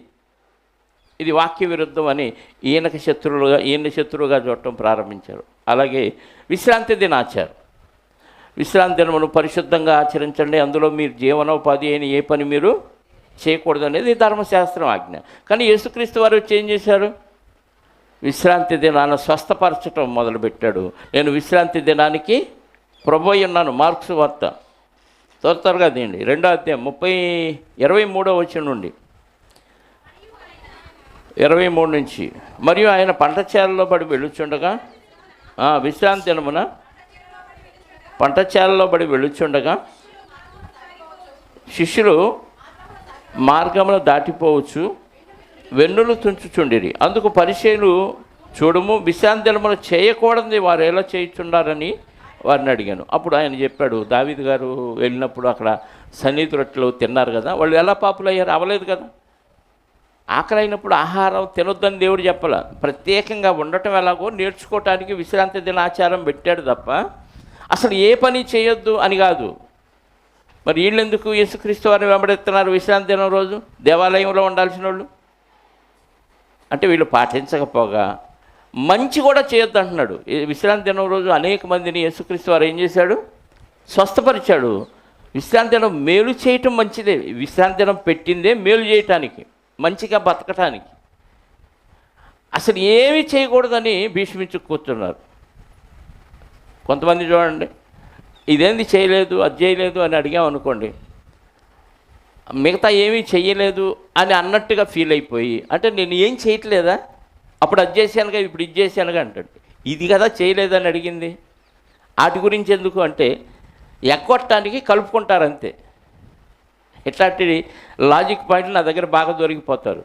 ఇది వాక్య విరుద్ధం అని ఈయన శత్రువుగా చూడటం ప్రారంభించారు. అలాగే విశ్రాంతి దినాచారం. విశ్రాంతి దినమును పరిశుద్ధంగా ఆచరించండి, అందులో మీరు జీవనోపాధి అయిన ఏ పని మీరు చేయకూడదు అనేది ధర్మశాస్త్రం ఆజ్ఞ. కానీ యేసుక్రీస్తు వారు వచ్చి ఏం చేశారు? విశ్రాంతి దినాన్ని స్వస్థపరచడం మొదలుపెట్టాడు. నేను విశ్రాంతి దినానికి ప్రభు అయి ఉన్నాను. మార్క్స్ వార్త త్వరగా తీయండి, 2వ అధ్యాయం 23వ వచనం నుండి 23 నుంచి. మరియు ఆయన పంట చేలలో పడి వెళ్ళుచుండగా, విశ్రాంతి దినమున పంట చేలలో పడి వెళ్ళుచుండగా శిష్యులు మార్గమును దాటిపోవచ్చు వెన్నులు తుంచుచుండిరి. అందుకు పరిసయ్యులు, చూడుము, విశ్రాంతి దినమున చేయకూడదు వారు ఎలా చేయుచున్నారని వారిని అడిగాను. అప్పుడు ఆయన చెప్పాడు, దావీదు గారు వెళ్ళినప్పుడు అక్కడ సన్నిధి రొట్టెలు తిన్నారు కదా, వాళ్ళు ఎలా పాపులయ్యారు? అవ్వలేదు కదా. ఆకలి అయినప్పుడు ఆహారం తినొద్దని దేవుడు చెప్పాల. ప్రత్యేకంగా ఉండటం ఎలాగో నేర్చుకోవటానికి విశ్రాంతి దినాచారం పెట్టాడు తప్ప అసలు ఏ పని చేయొద్దు అని కాదు. మరి వీళ్ళెందుకు యేసుక్రీస్తు వారిని వెంబడెత్తున్నారు విశ్రాంతి దినం రోజు? దేవాలయంలో ఉండాల్సిన వాళ్ళు అంటే వీళ్ళు పాటించకపోగా మంచి కూడా చేయొద్దు అంటున్నాడు. విశ్రాంతి దినం రోజు అనేక మందిని యేసుక్రీస్తు వారు ఏం చేశాడు? స్వస్థపరిచాడు. విశ్రాంతి దినం మేలు చేయటం మంచిదే. విశ్రాంతి దినం పెట్టిందే మేలు చేయటానికి, మంచిగా బతకటానికి. అసలు ఏమీ చేయకూడదని భీష్మించు కూర్చున్నారు. కొంతమంది చూడండి, ఇదేంది చేయలేదు, అది చేయలేదు అని అడిగామనుకోండి, మిగతా ఏమీ చెయ్యలేదు అని అన్నట్టుగా ఫీల్ అయిపోయి, అంటే నేను ఏం చేయట్లేదా, అప్పుడు అది చేశానుగా ఇప్పుడు ఇది చేశానుగా అంటాడు. ఇది కదా చేయలేదని అడిగింది. వాటి గురించి ఎందుకు అంటే ఎగ్గొట్టడానికి కలుపుకుంటారు అంతే. ఇట్లాంటి లాజిక్ పాయింట్లు నా దగ్గర బాగా దొరికిపోతారు.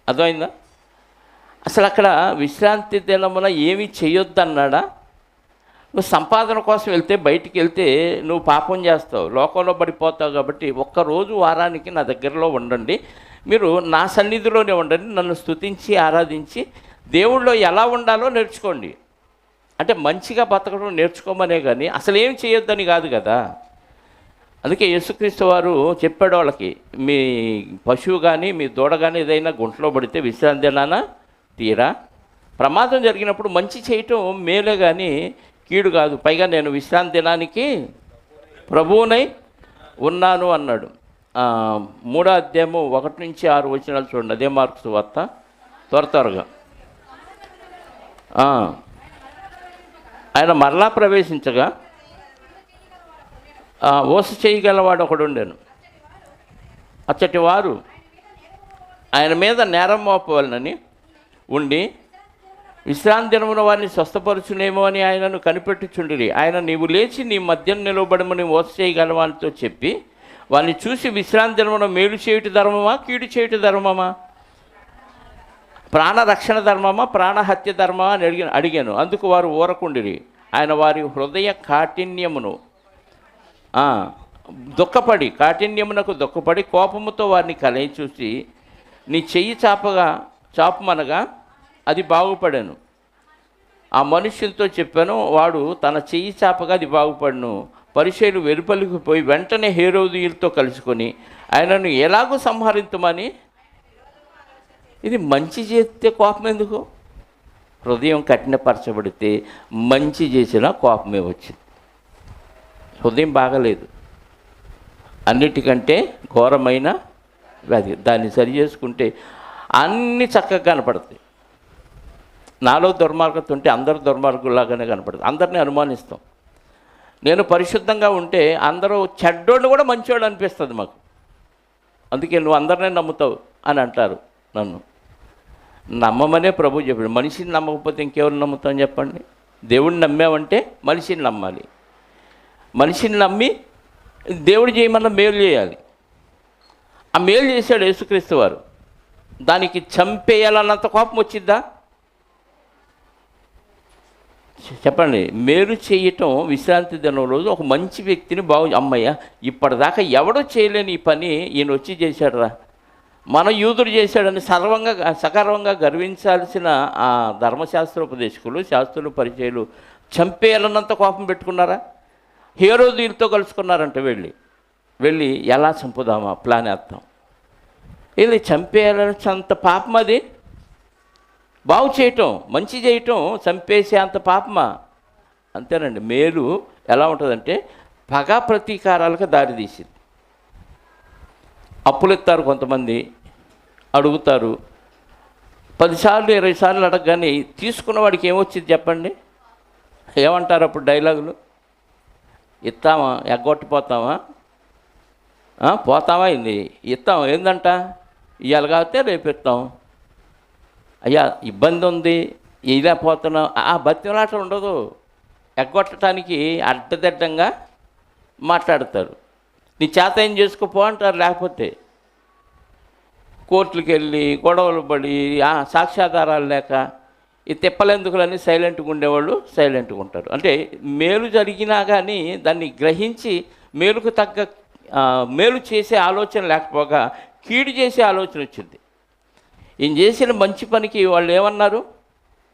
అర్థమైందా? అసలు అక్కడ విశ్రాంతి దినమున ఏమీ చేయొద్దన్నాడా? నువ్వు సంపాదన కోసం వెళ్తే, బయటికి వెళ్తే నువ్వు పాపం చేస్తావు, లోకంలో పడిపోతావు. కాబట్టి ఒక్కరోజు వారానికి నా దగ్గరలో ఉండండి, మీరు నా సన్నిధిలోనే ఉండండి, నన్ను స్తుతించి ఆరాధించి దేవుళ్ళో ఎలా ఉండాలో నేర్చుకోండి. అంటే మంచిగా బతకడం నేర్చుకోమనే కానీ అసలు ఏం చేయొద్దని కాదు కదా. అందుకే యేసుక్రీస్తు వారు చెప్పాడు వాళ్ళకి, మీ పశువు కానీ మీ దూడ కానీ ఏదైనా గుంటలో పడితే విశ్రాంతి దినాన తీరా. ప్రమాదం జరిగినప్పుడు మంచి చేయటం మేలే కానీ కీడు కాదు. పైగా నేను విశ్రాంతి దినానికి ప్రభువునై ఉన్నాను అన్నాడు. 3వ అధ్యాయము 1 నుంచి 6 వచనాలు చూడండి. అదే మార్క్స్ వార్త త్వరగా. ఆయన మరలా ప్రవేశించగా ఓస చేయగలవాడు ఒకడు ఉండెను. అచ్చటి వారు ఆయన మీద నేరం మోపవాలని ఉండి విశ్రాంతి దినమున వారిని స్వస్థపరచునేమో అని ఆయనను కనిపెట్టుచుండిరి. ఆయన, నీవు లేచి నీ మధ్యన నిలవబడమని ఓస చేయగలవానితో చెప్పి వారిని చూసి, విశ్రాంతి దినమున మేలు చేయుట ధర్మమా, కీడు చేయుట ధర్మమా, ప్రాణరక్షణ ధర్మమా, ప్రాణహత్య ధర్మమా అని అడిగాను. అందుకు వారు ఊరకుండిరి. ఆయన వారి హృదయ కాఠిన్యమును కాఠిన్యమునకు దుఃఖపడి కోపముతో వారిని కలయి చూసి, నీ చెయ్యి చాపమనగా అది బాగుపడాను. ఆ మనుష్యులతో చెప్పాను, వాడు తన చెయ్యి చాపగా అది బాగుపడను. పరిసయ్యులు వెలుపలికి పోయి వెంటనే హేరోదీయులతో కలుసుకొని ఆయనను ఎలాగో సంహరించమని. ఇది మంచి చేస్తే కోపం ఎందుకు? హృదయం కఠినపరచబడితే మంచి చేసినా కోపమే వచ్చింది. హృదయం బాగలేదు, అన్నిటికంటే ఘోరమైన వ్యాధి. దాన్ని సరి చేసుకుంటే అన్నీ చక్కగా కనపడతాయి. నాలో దుర్మార్గత ఉంటే అందరూ దుర్మార్గులాగానే కనపడుతుంది. అందరినీ అనుమానిస్తాం. నేను పరిశుద్ధంగా ఉంటే అందరూ చెడ్డోళ్ళు కూడా మంచివాడు అనిపిస్తుంది మాకు. అందుకే నువ్వు అందరినీ నమ్ముతావు అని అంటారు నన్ను. నమ్మమనే ప్రభు చెప్పాడు. మనిషిని నమ్మకపోతే ఇంకెవరిని నమ్ముతాం చెప్పండి? దేవుడిని నమ్మామంటే మనిషిని నమ్మాలి. మనిషిని నమ్మి దేవుడు చేయమన్నా మేలు చేయాలి. ఆ మేలు చేశాడు యేసుక్రీస్తు వారు. దానికి చంపేయాలన్నంత కోపం వచ్చిద్దా? చెప్పండి. మేలు చేయటం విశ్రాంతి దినం రోజు ఒక మంచి వ్యక్తిని అమ్మయ్య ఇప్పటిదాకా ఎవడో చేయలేని ఈ పని ఈయన వచ్చి చేశాడురా, మన యూదుడు చేశాడని సగర్వంగా గర్వించాల్సిన ఆ ధర్మశాస్త్రోపదేశకులు, శాస్త్రులు, పరిచయులు చంపేయాలన్నంత కోపం పెట్టుకున్నారా? హేరోదీలతో కలుసుకున్నారంట. వెళ్ళి ఎలా చంపుదామా ప్లాన్ వేస్తాం. వెళ్ళి చంపేయాలంత పాపం అది. బాగు చేయటం, మంచి చేయటం చంపేసే అంత పాపమా? అంతేనండి. మేలు ఎలా ఉంటుందంటే పగ ప్రతీకారాలకు దారితీసింది. అప్పులు ఇస్తారు, కొంతమంది అడుగుతారు. 10 సార్లు 20 సార్లు అడగగానే తీసుకున్న వాడికి ఏమొచ్చింది చెప్పండి? ఏమంటారు అప్పుడు డైలాగులు? ఇస్తామా, ఎగ్గొట్టిపోతామా, పోతామా, ఇస్తాం ఏందంట, ఇవాళ కాబట్టి రేపు ఇస్తాం. అయ్యా ఇబ్బంది ఉంది, ఇలా పోతున్నాం, ఆ బతిమలాట ఉండదు. ఎగ్గొట్టడానికి అడ్డదిడ్డంగా మాట్లాడతారు. నీ చేత ఏం చేసుకోపో అంటారు. లేకపోతే కోర్టులకు వెళ్ళి గొడవలు పడి సాక్ష్యాధారాలు లేక ఈ తిప్పలెందుకులని సైలెంట్గా ఉండేవాళ్ళు సైలెంట్గా ఉంటారు. అంటే మేలు జరిగినా కానీ దాన్ని గ్రహించి మేలుకు తగ్గ మేలు చేసే ఆలోచన లేకపోగా కీడు చేసే ఆలోచన వచ్చింది. ఈయన చేసిన మంచి పనికి వాళ్ళు ఏమన్నారు?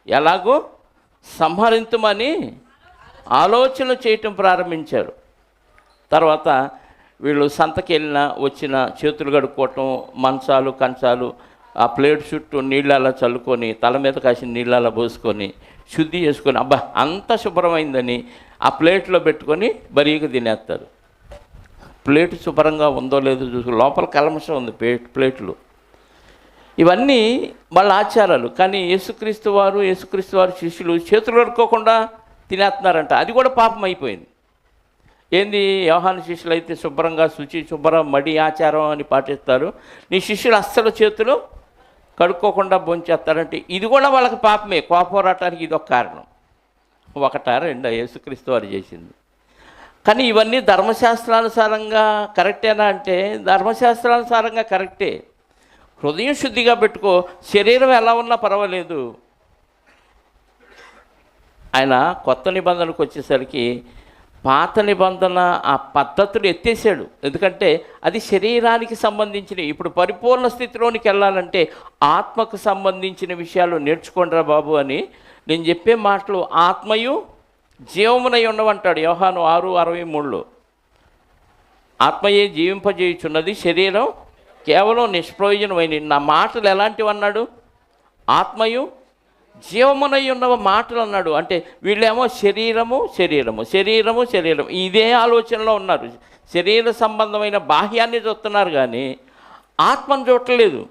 ఎలాగో సంహరించమని ఆలోచన చేయటం ప్రారంభించారు. తర్వాత వీళ్ళు సంతకి వెళ్ళిన వచ్చిన చేతులు కడుక్కోవటం, మంచాలు కంచాలు ఆ ప్లేట్ చుట్టూ నీళ్ళలా చల్లుకొని తల మీద కాసిన నీళ్ళలా పోసుకొని శుద్ధి చేసుకొని అబ్బా అంత శుభ్రమైందని ఆ ప్లేట్లో పెట్టుకొని బరీగా తినేస్తారు. ప్లేట్ శుభ్రంగా ఉందో లేదో చూసుకుని లోపల కల్మషం ఉంది ప్లేట్లు. ఇవన్నీ వాళ్ళ ఆచారాలు. కానీ యేసుక్రీస్తు వారు శిష్యులు చేతులు కడుక్కోకుండా తినేస్తున్నారంట. అది కూడా పాపం అయిపోయింది. ఏంది? యోహాను శిష్యులు అయితే శుభ్రంగా శుభ్రం మడి ఆచారం అని పాటిస్తారు. నీ శిష్యులు అస్సలు చేతులు కడుక్కోకుండా భోంచేస్తారంటే ఇది కూడా వాళ్ళకి పాపమే. కోపరాటానికి ఇది ఒక కారణం. ఒకటా రెండా యేసుక్రీస్తు వారు చేసింది. కానీ ఇవన్నీ ధర్మశాస్త్రానుసారంగా కరెక్టేనా అంటే ధర్మశాస్త్రానుసారంగా కరెక్టే. హృదయం శుద్ధిగా పెట్టుకో, శరీరం ఎలా ఉన్నా పర్వాలేదు. ఆయన కొత్త నిబంధనకు వచ్చేసరికి పాత నిబంధన ఆ పద్ధతులు ఎత్తేసాడు. ఎందుకంటే అది శరీరానికి సంబంధించినవి. ఇప్పుడు పరిపూర్ణ స్థితిలోనికి వెళ్ళాలంటే ఆత్మకు సంబంధించిన విషయాలు నేర్చుకోండిరా బాబు అని నేను చెప్పే మాటలు ఆత్మయు జీవమునై ఉండవంటాడు యోహాను 6:63లో. ఆత్మయే జీవింపజేయుచున్నది, శరీరం కేవలం నిష్ప్రయోజనమైన. నా మాటలు ఎలాంటివి అన్నాడు? ఆత్మయు జీవమునై ఉన్న మాటలు అన్నాడు. అంటే వీళ్ళేమో శరీరము ఇదే ఆలోచనలో ఉన్నారు. శరీర సంబంధమైన బాహ్యాన్ని చూస్తున్నారు కానీ ఆత్మను చూడలేదు.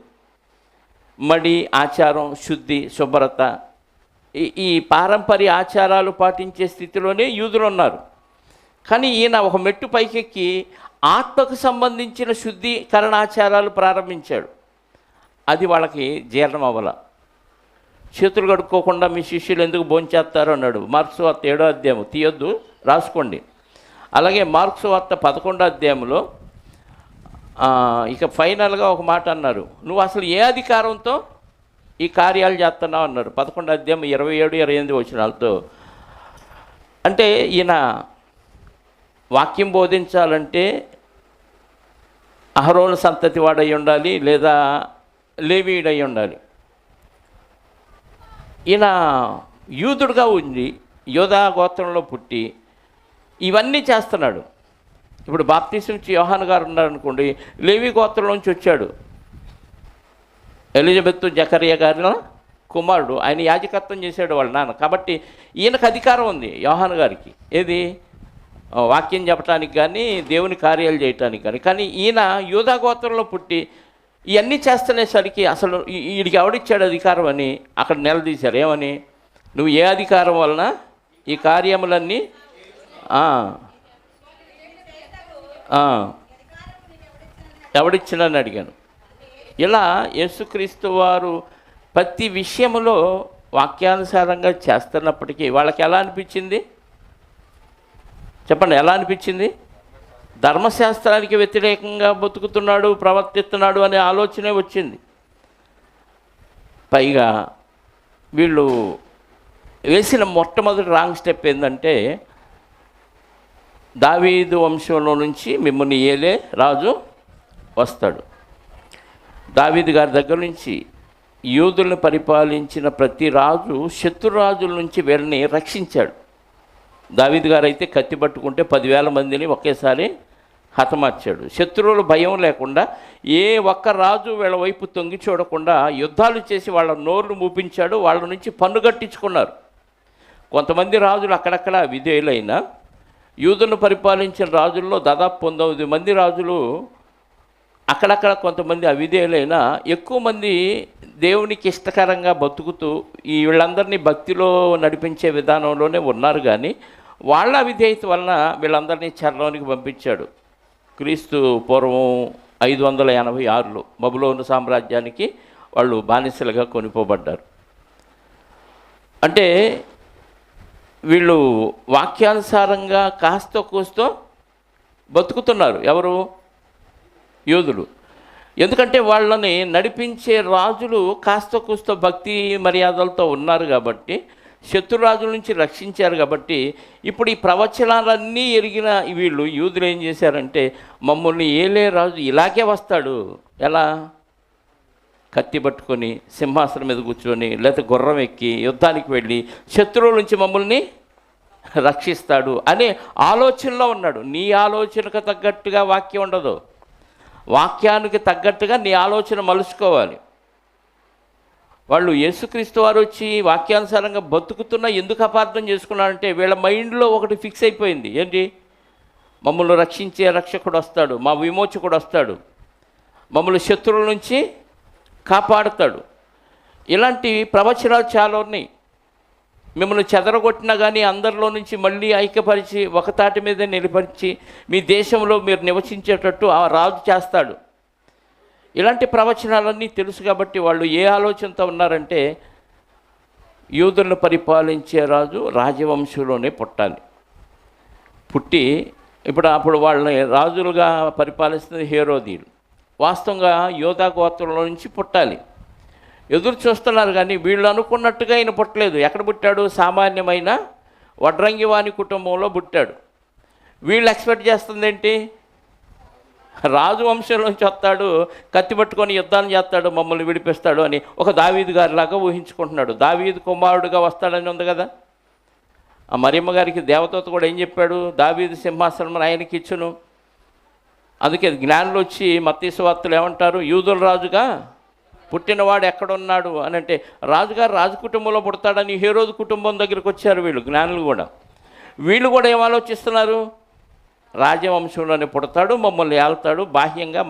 మడి ఆచారం, శుద్ధి, శుభ్రత, ఈ పారంపర్య ఆచారాలు పాటించే స్థితిలోనే యూదులు ఉన్నారు. కానీ ఈయన ఒక మెట్టు పైకెక్కి ఆత్మకు సంబంధించిన శుద్ధీకరణాచారాలు ప్రారంభించాడు. అది వాళ్ళకి జీర్ణం అవ్వాల. చేతులు కడుక్కోకుండా మీ శిష్యులు ఎందుకు భోంచేస్తారు అన్నాడు. మార్క్స్ వార్త 7వ అధ్యాయం, తీయొద్దు రాసుకోండి. అలాగే మార్క్స్ వార్త 11వ అధ్యాయంలో ఇక ఫైనల్గా ఒక మాట అన్నారు. నువ్వు అసలు ఏ అధికారంతో ఈ కార్యాలు చేస్తున్నావు అన్నారు. 11వ అధ్యాయం 27-28 వచనాలతో. అంటే ఈయన వాక్యం బోధించాలంటే అహరోను సంతతి వాడై ఉండాలి, లేదా లేవీయుడై ఉండాలి. ఈయన యూదుడుగా ఉండి యోధా గోత్రంలో పుట్టి ఇవన్నీ చేస్తున్నాడు. ఇప్పుడు బాప్టిజం ఇచ్చి యోహాను గారు ఉన్నారనుకోండి, లేవీ గోత్రం నుంచి వచ్చాడు. ఎలిజబెత్ జకరియా గారిలో కుమారుడు, ఆయన యాజకత్వం చేశాడు వాళ్ళ నాన్న. కాబట్టి ఈయనకు అధికారం ఉంది యోహాను గారికి, ఏది వాక్యం చెప్పడానికి కానీ దేవుని కార్యాలు చేయటానికి కానీ. కానీ ఈయన యూదా గోత్రంలో పుట్టి ఇవన్నీ చేస్తునేసరికి అసలు వీడికి ఎవడిచ్చాడు అధికారం అని అక్కడ నిలదీశారు. ఏమని? నువ్వు ఏ అధికారం వలన ఈ కార్యములన్నీ ఎవడిచ్చినని అడిగాను. ఇలా యేసుక్రీస్తు వారు ప్రతి విషయంలో వాక్యానుసారంగా చేస్తున్నప్పటికీ వాళ్ళకి ఎలా అనిపించింది చెప్పండి? ఎలా అనిపించింది? ధర్మశాస్త్రానికి వ్యతిరేకంగా బతుకుతున్నాడు, ప్రవర్తిస్తున్నాడు అనే ఆలోచనే వచ్చింది. పైగా వీళ్ళు వేసిన మొట్టమొదటి రాంగ్ స్టెప్ ఏంటంటే, దావీదు వంశంలో నుంచి మిమ్మల్ని ఏలే రాజు వస్తాడు. దావీదు గారి దగ్గర నుంచి యూదులను పరిపాలించిన ప్రతి రాజు శత్రురాజుల నుంచి వీళ్ళని రక్షించాడు. దావీదు గారు అయితే కత్తి పట్టుకుంటే 10,000 మందిని ఒకేసారి హతమార్చాడు. శత్రువుల భయం లేకుండా ఏ ఒక్క రాజు వీళ్ళ వైపు తొంగి చూడకుండా యుద్ధాలు చేసి వాళ్ళ నోర్లు మూపించాడు. వాళ్ళ నుంచి పన్ను కట్టించుకున్నారు. కొంతమంది రాజులు అక్కడక్కడ విధేయులైన యూదులను పరిపాలించిన రాజుల్లో దాదాపు 19 మంది రాజులు అక్కడక్కడ కొంతమంది అవిధేయులైన ఎక్కువ మంది దేవునికి ఇష్టకరంగా బతుకుతూ ఈ వీళ్ళందరినీ భక్తిలో నడిపించే విధానంలోనే ఉన్నారు. కానీ వాళ్ళ అవిధేయత వలన వీళ్ళందరినీ చెరలోనికి పంపించాడు. క్రీస్తు పూర్వం 586లో బబులోను సామ్రాజ్యానికి వాళ్ళు బానిసలుగా కొనిపోబడ్డారు. అంటే వీళ్ళు వాక్యానుసారంగా కాస్తో కూస్తో బతుకుతున్నారు. ఎవరు? యూదులు. ఎందుకంటే వాళ్ళని నడిపించే రాజులు కాస్త కూస్తో భక్తి మర్యాదలతో ఉన్నారు కాబట్టి, శత్రురాజుల నుంచి రక్షించారు కాబట్టి, ఇప్పుడు ఈ ప్రవచనాలన్నీ ఎరిగిన వీళ్ళు యూదులు ఏం చేశారంటే, మమ్మల్ని ఏలే రాజు ఇలాగే వస్తాడు, ఎలా? కత్తి పట్టుకొని సింహాసనం మీద కూర్చొని లేకపోతే గుర్రం ఎక్కి యుద్ధానికి వెళ్ళి శత్రువుల నుంచి మమ్మల్ని రక్షిస్తాడు అనే ఆలోచనలో ఉన్నాడు. నీ ఆలోచనకు తగ్గట్టుగా వాక్యం ఉండదు. వాక్యానికి తగ్గట్టుగా నీ ఆలోచన మలుచుకోవాలి. వాళ్ళు యేసుక్రీస్తు వారు వచ్చి వాక్యానుసారంగా బతుకుతున్నా ఎందుకు అపార్థం చేసుకున్నారంటే, వీళ్ళ మైండ్లో ఒకటి ఫిక్స్ అయిపోయింది. ఏంటి? మమ్మల్ని రక్షించే రక్షకుడు వస్తాడు, మా విమోచకుడు వస్తాడు, మమ్మల్ని శత్రువుల నుంచి కాపాడుతాడు. ఇలాంటి ప్రవచనాలు చాలా ఉన్నాయి. మిమ్మల్ని చెదరగొట్టినా కానీ అందరిలో నుంచి మళ్ళీ ఐక్యపరిచి ఒక తాటి మీద నిలపరిచి మీ దేశంలో మీరు నివసించేటట్టు ఆ రాజు చేస్తాడు. ఇలాంటి ప్రవచనాలన్నీ తెలుసు కాబట్టి వాళ్ళు ఏ ఆలోచనతో ఉన్నారంటే, యూదులను పరిపాలించే రాజు రాజవంశంలోనే పుట్టాలి. పుట్టి అప్పుడు వాళ్ళని రాజులుగా పరిపాలిస్తున్నది హేరోదీయులు. వాస్తవంగా యోధా గోత్రంలో నుంచి పుట్టాలి. ఎదురు చూస్తున్నారు కానీ వీళ్ళు అనుకున్నట్టుగా ఆయన పుట్టలేదు. ఎక్కడ పుట్టాడు? సామాన్యమైన వడ్రంగివాణి కుటుంబంలో పుట్టాడు. వీళ్ళు ఎక్స్పెక్ట్ చేస్తుంది ఏంటి? రాజు వంశంలోంచి వస్తాడు, కత్తి పట్టుకొని యుద్ధాన్ని చేస్తాడు, మమ్మల్ని విడిపిస్తాడు అని ఒక దావీదు గారిలాగా ఊహించుకుంటున్నాడు. దావీదు కుమారుడుగా వస్తాడని ఉంది కదా. ఆ మరియమ్మ గారికి దేవదూత కూడా ఏం చెప్పాడు? దావీదు సింహాసనం ఆయనకి ఇచ్చును. అందుకే జ్ఞానులు వచ్చి మత్తయి సువార్తలు ఏమంటారు? యూదుల రాజుగా పుట్టినవాడు ఎక్కడున్నాడు అని అంటే, రాజుగారు రాజు కుటుంబంలో పుడతాడని హేరోదు కుటుంబం దగ్గరికి వచ్చారు వీళ్ళు జ్ఞానులు కూడా. వీళ్ళు కూడా ఏం ఆలోచిస్తున్నారు? రాజవంశంలోనే పుడతాడు, మమ్మల్ని ఏళ్తాడు, బాహ్యంగా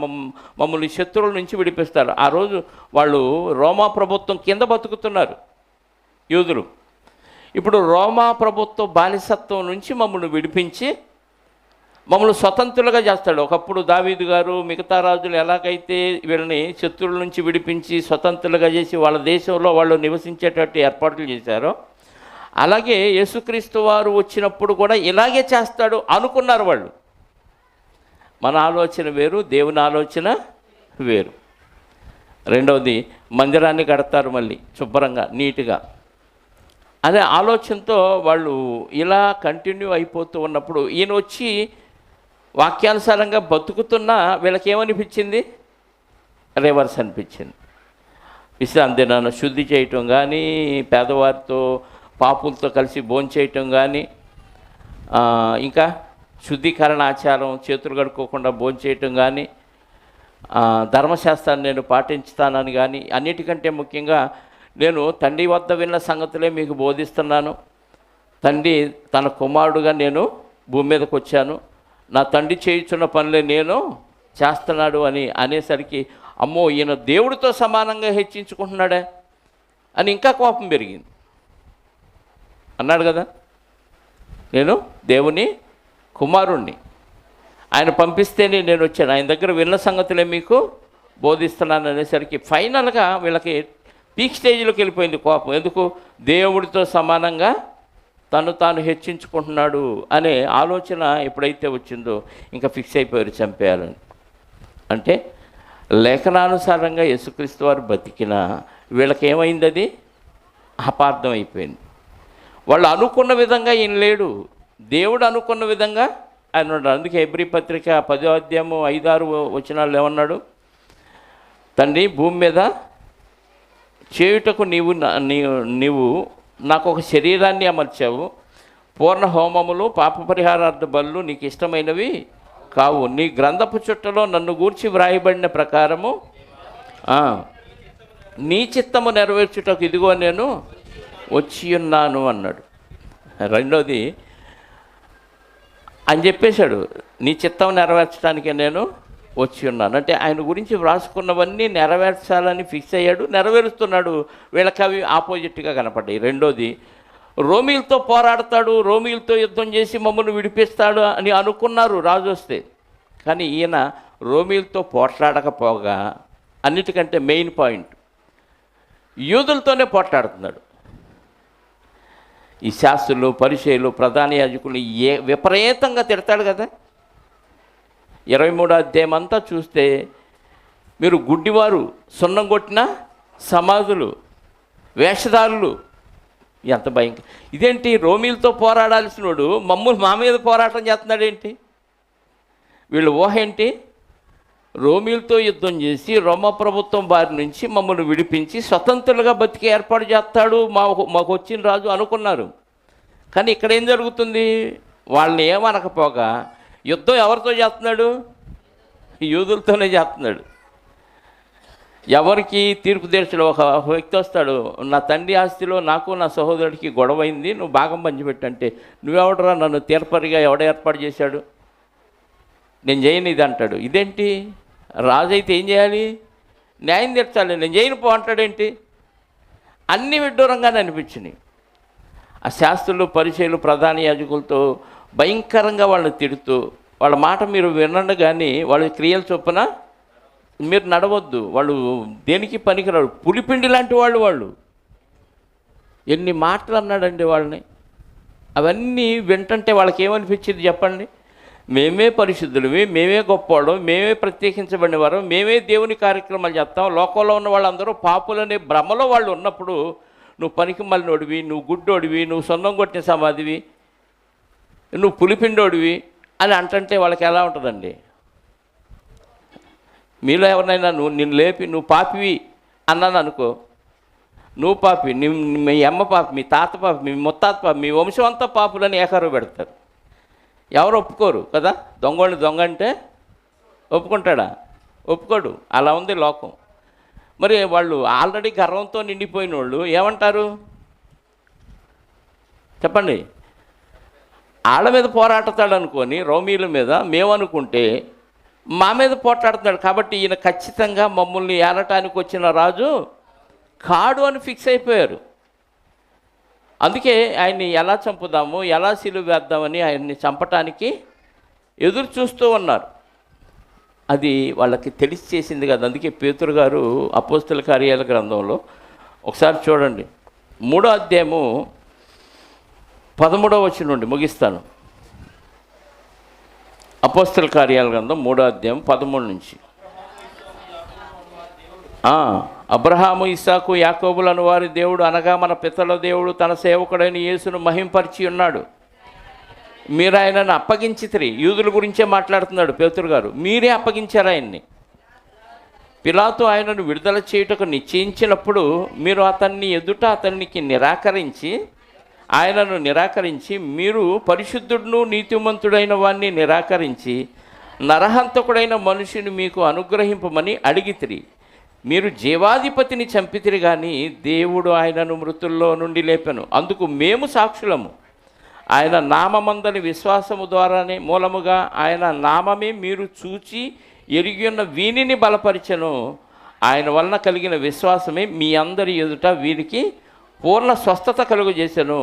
మమ్మల్ని శత్రువుల నుంచి విడిపిస్తాడు. ఆ రోజు వాళ్ళు రోమా ప్రభుత్వం కింద బతుకుతున్నారు యూదులు. ఇప్పుడు రోమా ప్రభుత్వ బానిసత్వం నుంచి మమ్మల్ని విడిపించి మమ్మల్ని స్వతంత్రులుగా చేస్తాడు. ఒకప్పుడు దావీదు గారు మిగతా రాజులు ఎలాగైతే వీళ్ళని శత్రువుల నుంచి విడిపించి స్వతంత్రులుగా చేసి వాళ్ళ దేశంలో వాళ్ళు నివసించేటట్టు ఏర్పాట్లు చేశారో, అలాగే యేసుక్రీస్తు వారు వచ్చినప్పుడు కూడా ఇలాగే చేస్తాడు అనుకున్నారు వాళ్ళు. మన ఆలోచన వేరు, దేవుని ఆలోచన వేరు. రెండవది, మందిరాన్ని కడతారు మళ్ళీ శుభ్రంగా నీట్గా అనే ఆలోచనతో వాళ్ళు ఇలా కంటిన్యూ అయిపోతూ ఉన్నప్పుడు ఈయన వచ్చి వాక్యానుసారంగా బతుకుతున్నా వీళ్ళకేమనిపించింది? రివర్స్ అనిపించింది. విశ్రాంతి దినాన్ని శుద్ధి చేయటం కానీ, పేదవారితో పాపులతో కలిసి భోంచేయటం కానీ, ఇంకా శుద్ధీకరణ ఆచారం చేతులు కడుక్కోకుండా భోంచేయటం కానీ, ధర్మశాస్త్రాన్ని నేను పాటించుతానని కానీ, అన్నిటికంటే ముఖ్యంగా నేను తండ్రి వద్ద విన్న సంగతులే మీకు బోధిస్తున్నాను. తండ్రి తన కుమారుడుగా నేను భూమి మీదకి వచ్చాను, నా తండ్రి చేయుచున్న పనులే నేను చేస్తున్నాడు అని అనేసరికి, అమ్మో ఈయన దేవుడితో సమానంగా హెచ్చించుకుంటున్నాడే అని ఇంకా కోపం పెరిగింది. అన్నాడు కదా, నేను దేవుని కుమారుణ్ణి, ఆయన పంపిస్తేనే నేను వచ్చాను, ఆయన దగ్గర విన్న సంగతులే మీకు బోధిస్తున్నాను అనేసరికి ఫైనల్గా వీళ్ళకి పీక్ స్టేజ్లోకి వెళ్ళిపోయింది కోపం. ఎందుకు? దేవుడితో సమానంగా తను తాను హెచ్చించుకుంటున్నాడు అనే ఆలోచన ఎప్పుడైతే వచ్చిందో ఇంకా ఫిక్స్ అయిపోయారు చంపేయాలని. అంటే లేఖనానుసారంగా యేసుక్రీస్తు వారు బతికిన వీళ్ళకేమైంది? అది అపార్థం అయిపోయింది. వాళ్ళు అనుకున్న విధంగా ఈయన లేడు, దేవుడు అనుకున్న విధంగా ఆయన ఉన్నాడు. అందుకే హెబ్రీ పత్రిక 10వ అధ్యాయము 5-6 వచనాలు ఏమన్నాడు? తండ్రి, భూమి మీద చేయుటకు నీవు నాకు ఒక శరీరాన్ని అమర్చావు, పూర్ణ హోమములు పాప పరిహారార్థ బలులు నీకు ఇష్టమైనవి కావు, నీ గ్రంథపు చుట్టలో నన్ను గూర్చి వ్రాయబడిన ప్రకారము నీ చిత్తము నెరవేర్చుటకు ఇదిగో నేను వచ్చి ఉన్నాను అన్నాడు. రెండోది అని చెప్పేశాడు, నీ చిత్తం నెరవేర్చడానికే నేను వచ్చి ఉన్నాను. అంటే ఆయన గురించి వ్రాసుకున్నవన్నీ నెరవేర్చాలని ఫిక్స్ అయ్యాడు, నెరవేరుస్తున్నాడు. వీళ్ళకి అవి ఆపోజిట్గా కనపడ్డాయి. రెండోది, రోమీలతో పోరాడతాడు, రోమీలతో యుద్ధం చేసి మమ్మల్ని విడిపిస్తాడు అని అనుకున్నారు రాజు వస్తే. కానీ ఈయన రోమీలతో పోట్లాడకపోగా అన్నిటికంటే మెయిన్ పాయింట్ యూదులతోనే పోట్లాడుతున్నాడు. ఈ శాస్త్రులు, పరిచయులు, ప్రధాన యాజకులు విపరీతంగా తిడతాడు కదా. 23వ అధ్యాయం అంతా చూస్తే మీరు గుడ్డివారు, సున్నం కొట్టిన సమాధులు, వేషధారులు, ఎంత భయంకర. ఇదేంటి, రోమీలతో పోరాడాల్సినోడు మమ్మల్ని మా మీద పోరాటం చేస్తున్నాడు ఏంటి? వీళ్ళ ఊహ ఏంటి? రోమీలతో యుద్ధం చేసి రోమ ప్రభుత్వం బారి నుంచి మమ్మల్ని విడిపించి స్వతంత్రులుగా బతికే ఏర్పాటు చేస్తాడు మాకు వచ్చిన రాజు అనుకున్నారు. కానీ ఇక్కడ ఏం జరుగుతుంది? వాళ్ళని ఏమనకపోగా యుద్ధం ఎవరితో చేస్తున్నాడు? యూదులతోనే చేస్తున్నాడు. ఎవరికి తీర్పు తీర్చడు? ఒక వ్యక్తి వస్తాడు, నా తండ్రి ఆస్తిలో నాకు నా సహోదరుడికి గొడవైంది, నువ్వు భాగం పంచిపెట్టంటే, నువ్వెవడరా నన్ను తీర్పరిగా ఎవడ ఏర్పాటు చేశాడు? నేను చేయను ఇది అంటాడు. ఇదేంటి? రాజు అయితే ఏం చేయాలి? న్యాయం తీర్చాలి. నేను చేయను పో అంటాడేంటి? అన్నీ విడ్డూరంగానే అనిపించినాయి. ఆ శాస్త్రులు, పరిచయులు, ప్రధాన యాజకులతో భయంకరంగా వాళ్ళని తిడుతూ, వాళ్ళ మాట మీరు వినండి కానీ వాళ్ళ క్రియల చొప్పున మీరు నడవద్దు, వాళ్ళు దేనికి పనికిరాడు, పులిపిండి లాంటి వాళ్ళు ఎన్ని మాటలు అన్నాడండి వాళ్ళని. అవన్నీ వింటుంటే వాళ్ళకి ఏమనిపించింది చెప్పండి? మేమే పరిశుద్ధులవి, మేమే గొప్పవాళ్ళం, మేమే ప్రత్యేకించబడిన వారు, మేమే దేవుని కార్యక్రమాలు చేస్తాం, లోకంలో ఉన్న వాళ్ళందరూ పాపులనే భ్రమలో వాళ్ళు ఉన్నప్పుడు నువ్వు పనికి మళ్ళినోడివి, నువ్వు గుడ్డోడివి, నువ్వు సొంతం కొట్టిన సమాధివి, నువ్వు పులిపిండోడివి అని అంటుంటే వాళ్ళకి ఎలా ఉంటుందండి? మీలో ఎవరినైనా నిన్ను లేపి నువ్వు పాపివి అన్నాను అనుకో, నువ్వు పాపి, మీ అమ్మ పాపి, మీ తాత పాపి, మీ ముత్తాత పాపి, మీ వంశం అంతా పాపులని ఏకారు పెడతారు. ఎవరు ఒప్పుకోరు కదా. దొంగోళ్ళు దొంగ అంటే ఒప్పుకుంటాడా? ఒప్పుకోడు. అలా ఉంది లోకం. మరి వాళ్ళు ఆల్రెడీ గర్వంతో నిండిపోయిన వాళ్ళు ఏమంటారు చెప్పండి? వాళ్ళ మీద పోరాడతాడు అనుకొని రోమీల మీద మేమనుకుంటే మా మీద పోట్లాడుతున్నాడు కాబట్టి ఈయన ఖచ్చితంగా మమ్మల్ని ఏలటానికి వచ్చిన రాజు కాడు అని ఫిక్స్ అయిపోయారు. అందుకే ఆయన్ని ఎలా చంపుదాము, ఎలా సిలువ వేద్దామని ఆయన్ని చంపటానికి ఎదురు చూస్తూ ఉన్నారు. అది వాళ్ళకి తెలిసి చేసింది కదా. అందుకే పేతురు గారు అపోస్తల కార్యాల గ్రంథంలో ఒకసారి చూడండి, 3వ అధ్యాయము 13వ వచనం నుండి ముగిస్తాను. అపోస్తల కార్యాల గ్రంథం 3వ అధ్యాయం 13 నుంచి. అబ్రహాము, ఇస్సాకు, యాకోబులను వారి దేవుడు అనగా మన పితరుల దేవుడు తన సేవకుడైన యేసును మహింపరిచి ఉన్నాడు. మీరు ఆయనను అప్పగించితిరి. యూదుల గురించే మాట్లాడుతున్నాడు పేతురు గారు. మీరే అప్పగించారు ఆయన్ని. పిలాతు ఆయనను విడుదల చేయుటకు నిశ్చయించినప్పుడు మీరు అతనికి నిరాకరించి మీరు పరిశుద్ధుడును నీతిమంతుడైన వాణ్ణి నిరాకరించి నరహంతకుడైన మనుషుని మీకు అనుగ్రహింపమని అడిగితిరి. మీరు జీవాధిపతిని చంపితిరి కానీ దేవుడు ఆయనను మృతుల్లో నుండి లేపెను, అందుకు మేము సాక్షులము. ఆయన నామమందని విశ్వాసము ద్వారానే మూలముగా ఆయన నామమే మీరు చూచి ఎరిగి ఉన్న వీనిని బలపరిచెను. ఆయన వలన కలిగిన విశ్వాసమే మీ అందరి ఎదుట వీరికి పూర్ణ స్వస్థత కలుగజేసెను.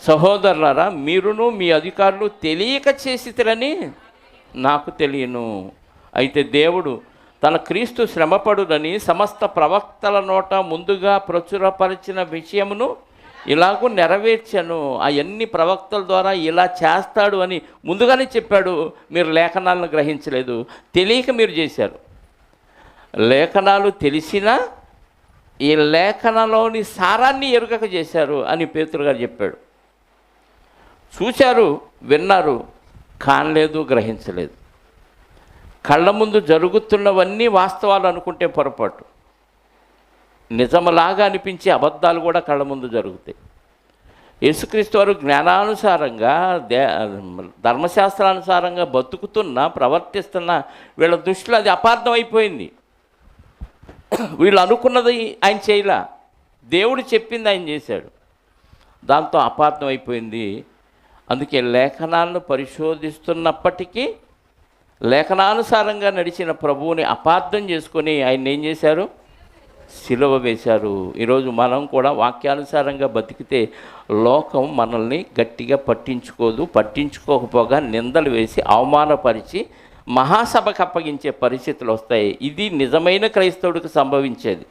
సహోదరులారా, మీరును మీ అధికారులు తెలియక చేసితిరని నాకు తెలియను. అయితే దేవుడు తన క్రీస్తు శ్రమపడుదని సమస్త ప్రవక్తల నోట ముందుగా ప్రచురపరిచిన విషయమును ఇలాగూ నెరవేర్చాను. అవన్నీ ప్రవక్తల ద్వారా ఇలా చేస్తాడు అని ముందుగానే చెప్పాడు. మీరు లేఖనాలను గ్రహించలేదు, తెలియక మీరు చేశారు. లేఖనాలు తెలిసినా ఈ లేఖనలోని సారాన్ని ఎరుగక చేశారు అని పేతురు గారు చెప్పాడు. చూశారు, విన్నారు, కానలేదు, గ్రహించలేదు. కళ్ళ ముందు జరుగుతున్నవన్నీ వాస్తవాలు అనుకుంటే పొరపాటు. నిజములాగా అనిపించే అబద్ధాలు కూడా కళ్ళ ముందు జరుగుతాయి. యేసుక్రీస్తు వారు జ్ఞానానుసారంగా ధర్మశాస్త్రానుసారంగా బతుకుతున్న ప్రవర్తిస్తున్న వీళ్ళ దృష్టిలో అది అపార్థం అయిపోయింది. వీళ్ళు అనుకున్నది ఆయన చేయలా, దేవుడు చెప్పింది ఆయన చేశాడు. దాంతో అపార్థం అయిపోయింది. అందుకే లేఖనాలను పరిశోధిస్తున్నప్పటికీ లేఖనానుసారంగా నడిచిన ప్రభువుని అపార్థం చేసుకొని ఆయన ఏం చేశారు? సిలువ వేశారు. ఈరోజు మనం కూడా వాక్యానుసారంగా బతికితే లోకం మనల్ని గట్టిగా పట్టించుకోదు. పట్టించుకోకపోగా నిందలు వేసి అవమానపరిచి మహాసభకు అప్పగించే పరిస్థితులు వస్తాయి. ఇది నిజమైన క్రైస్తవుడికి సంభవించేది.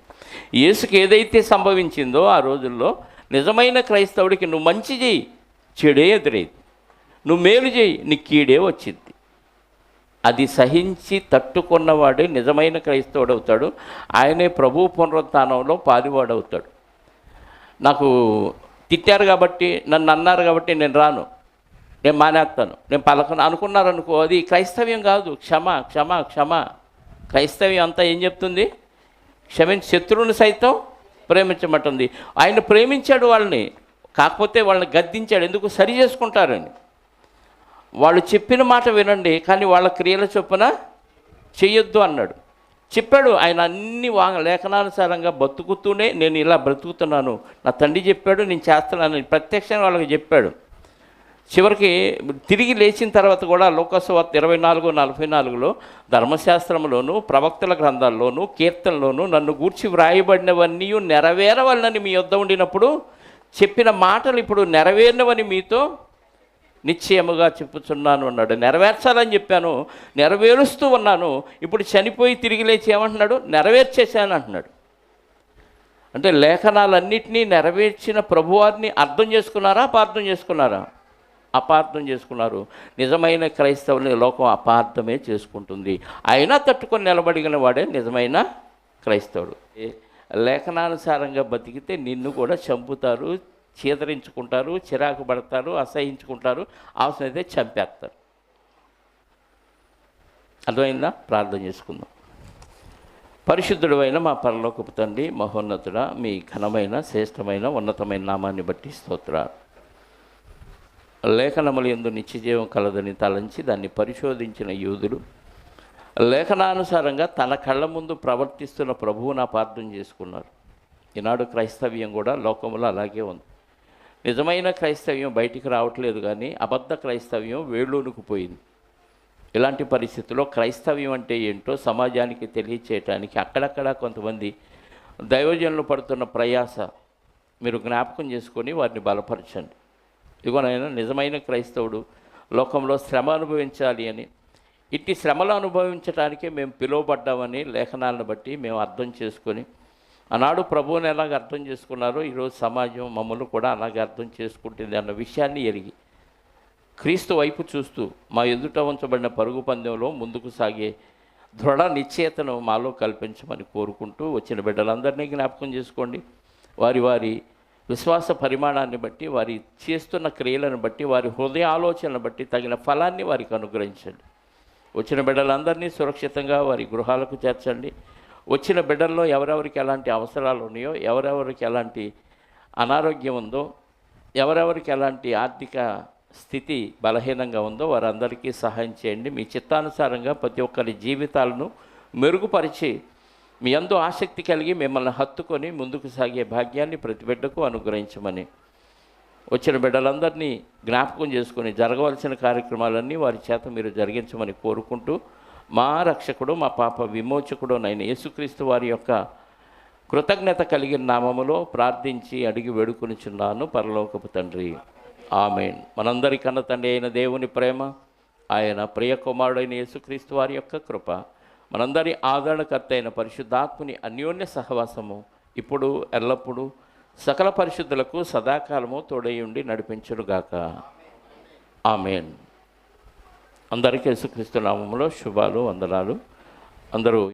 యేసుకి ఏదైతే సంభవించిందో ఆ రోజుల్లో నిజమైన క్రైస్తవుడికి నువ్వు మంచి చేయి, చెడే ఎదురైంది. నువ్వు మేలు చేయి, నీ కీడే వచ్చింది. అది సహించి తట్టుకున్నవాడే నిజమైన క్రైస్తవుడు అవుతాడు. ఆయనే ప్రభు పునరుత్థానంలో పాలువాడవుతాడు. నాకు తిట్టారు కాబట్టి, నన్ను అన్నారు కాబట్టి నేను రాను, నేను మానేస్తాను, నేను పలకను అనుకున్నారనుకో, అది క్రైస్తవ్యం కాదు. క్షమ క్షమ క్షమ. క్రైస్తవ్యం అంతా ఏం చెప్తుంది? క్షమించి శత్రువుని సైతం ప్రేమించమంటుంది. ఆయన ప్రేమించాడు వాళ్ళని, కాకపోతే వాళ్ళని గద్దించాడు. ఎందుకు? సరి చేసుకుంటారని. వాళ్ళు చెప్పిన మాట వినండి, కానీ వాళ్ళ క్రియల చొప్పున చెయ్యొద్దు అన్నాడు. చెప్పాడు ఆయన. అన్ని లేఖనానుసారంగా బతుకుతూనే నేను ఇలా బ్రతుకుతున్నాను, నా తండ్రి చెప్పాడు, నేను చేస్తున్నాను ప్రత్యక్షంగా వాళ్ళకి చెప్పాడు. చివరికి తిరిగి లేచిన తర్వాత కూడా లోకసువార్త 24:44లో ధర్మశాస్త్రంలోను ప్రవక్తల గ్రంథాల్లోనూ కీర్తనలోనూ నన్ను గూర్చి వ్రాయబడినవన్నీ నెరవేరవలనని మీ యొద్ద ఉండినప్పుడు చెప్పిన మాటలు ఇప్పుడు నెరవేరినవని మీతో నిశ్చయముగా చెప్పుచున్నాను అన్నాడు. నెరవేర్చాలని చెప్పాను, నెరవేరుస్తూ ఉన్నాను. ఇప్పుడు చనిపోయి తిరిగి లేచి ఏమంటున్నాడు? నెరవేర్చేశాను అంటున్నాడు. అంటే లేఖనాలన్నింటినీ నెరవేర్చిన ప్రభువారిని అర్థం చేసుకున్నారా, అపార్థం చేసుకున్నారా? అపార్థం చేసుకున్నారు. నిజమైన క్రైస్తవుని లోకం అపార్థమే చేసుకుంటుంది. అయినా తట్టుకొని నిలబడిన వాడే నిజమైన క్రైస్తవుడు. లేఖనానుసారంగా బతికితే నిన్ను కూడా చంపుతారు, చీదరించుకుంటారు, చిరాకు పడతారు, అసహించుకుంటారు, అవసరమైతే చంపేస్తారు. అర్థమైందా? ప్రార్థన చేసుకుందాం. పరిశుద్ధుడు అయిన మా పరలోకపు తండ్రి, మహోన్నతుడా, మీ ఘనమైన శ్రేష్టమైన ఉన్నతమైన నామాన్ని బట్టి స్తోత్రాలు. లేఖనములు యందు నిత్యజీవం కలదని తలంచి దాన్ని పరిశోధించిన యూదులు లేఖనానుసారంగా తన కళ్ళ ముందు ప్రవర్తిస్తున్న ప్రభువును అపార్థం చేసుకున్నారు. ఈనాడు క్రైస్తవ్యం కూడా లోకంలో అలాగే ఉంది. నిజమైన క్రైస్తవ్యం బయటికి రావట్లేదు, కానీ అబద్ధ క్రైస్తవ్యం వేళ్ళూనుకు పోయింది. ఇలాంటి పరిస్థితుల్లో క్రైస్తవ్యం అంటే ఏంటో సమాజానికి తెలియచేయటానికి అక్కడక్కడ కొంతమంది దైవజనులు పడుతున్న ప్రయాస మీరు జ్ఞాపకం చేసుకొని వారిని బలపరచండి. ఇదిగోనైనా నిజమైన క్రైస్తవుడు లోకంలో శ్రమ అనుభవించాలి అని, ఇట్టి శ్రమలు అనుభవించడానికే మేము పిలువబడ్డామని లేఖనాలను బట్టి మేము అర్థం చేసుకొని, ఆనాడు ప్రభువుని ఎలాగ అర్థం చేసుకున్నారో ఈరోజు సమాజం మమ్మల్ని కూడా అలాగే అర్థం చేసుకుంటుంది అన్న విషయాన్ని ఎరిగి క్రీస్తు వైపు చూస్తూ మా ఎదుట ఉంచబడిన పరుగు పందెంలో ముందుకు సాగే దృఢ నిశ్చయతను మాలో కల్పించమని కోరుకుంటూ వచ్చిన బిడ్డలందరినీ జ్ఞాపకం చేసుకోండి. వారి వారి విశ్వాస పరిమాణాన్ని బట్టి, వారి చేస్తున్న క్రియలను బట్టి, వారి హృదయ ఆలోచనలను బట్టి తగిన ఫలాన్ని వారికి అనుగ్రహించండి. వచ్చిన బిడ్డలందరినీ సురక్షితంగా వారి గృహాలకు చేర్చండి. వచ్చిన బిడ్డల్లో ఎవరెవరికి ఎలాంటి అవసరాలు ఉన్నాయో, ఎవరెవరికి ఎలాంటి అనారోగ్యం ఉందో, ఎవరెవరికి ఎలాంటి ఆర్థిక స్థితి బలహీనంగా ఉందో వారందరికీ సహాయం చేయండి. మీ చిత్తానుసారంగా ప్రతి ఒక్కరి జీవితాలను మెరుగుపరిచి మీ యందు ఆసక్తి కలిగి మిమ్మల్ని హత్తుకొని ముందుకు సాగే భాగ్యాన్ని ప్రతి బిడ్డకు అనుగ్రహించమని, వచ్చిన బిడ్డలందరినీ జ్ఞాపకం చేసుకొని జరగవలసిన కార్యక్రమాలన్నీ వారి చేత మీరు జరిగించమని కోరుకుంటూ, మా రక్షకుడు మా పాప విమోచకుడు నైన యేసుక్రీస్తు వారి యొక్క కృతజ్ఞత కలిగిన నామములో ప్రార్థించి అడిగి వేడుకొనిచున్నాను పరలోకపు తండ్రి, ఆమేన్. మనందరి కన్న తండ్రి అయిన దేవుని ప్రేమ, ఆయన ప్రియ కుమారుడైన యేసుక్రీస్తు వారి యొక్క కృప, మనందరి ఆదరణకర్త అయిన పరిశుద్ధాత్ముని అన్యోన్య సహవాసము ఇప్పుడు ఎల్లప్పుడూ సకల పరిశుద్ధులకు సదాకాలము తోడయుండి నడిపించునుగాక, ఆమేన్. అందరికీ యేసుక్రీస్తు నామములో శుభాలు, వందనాలు. అందరూ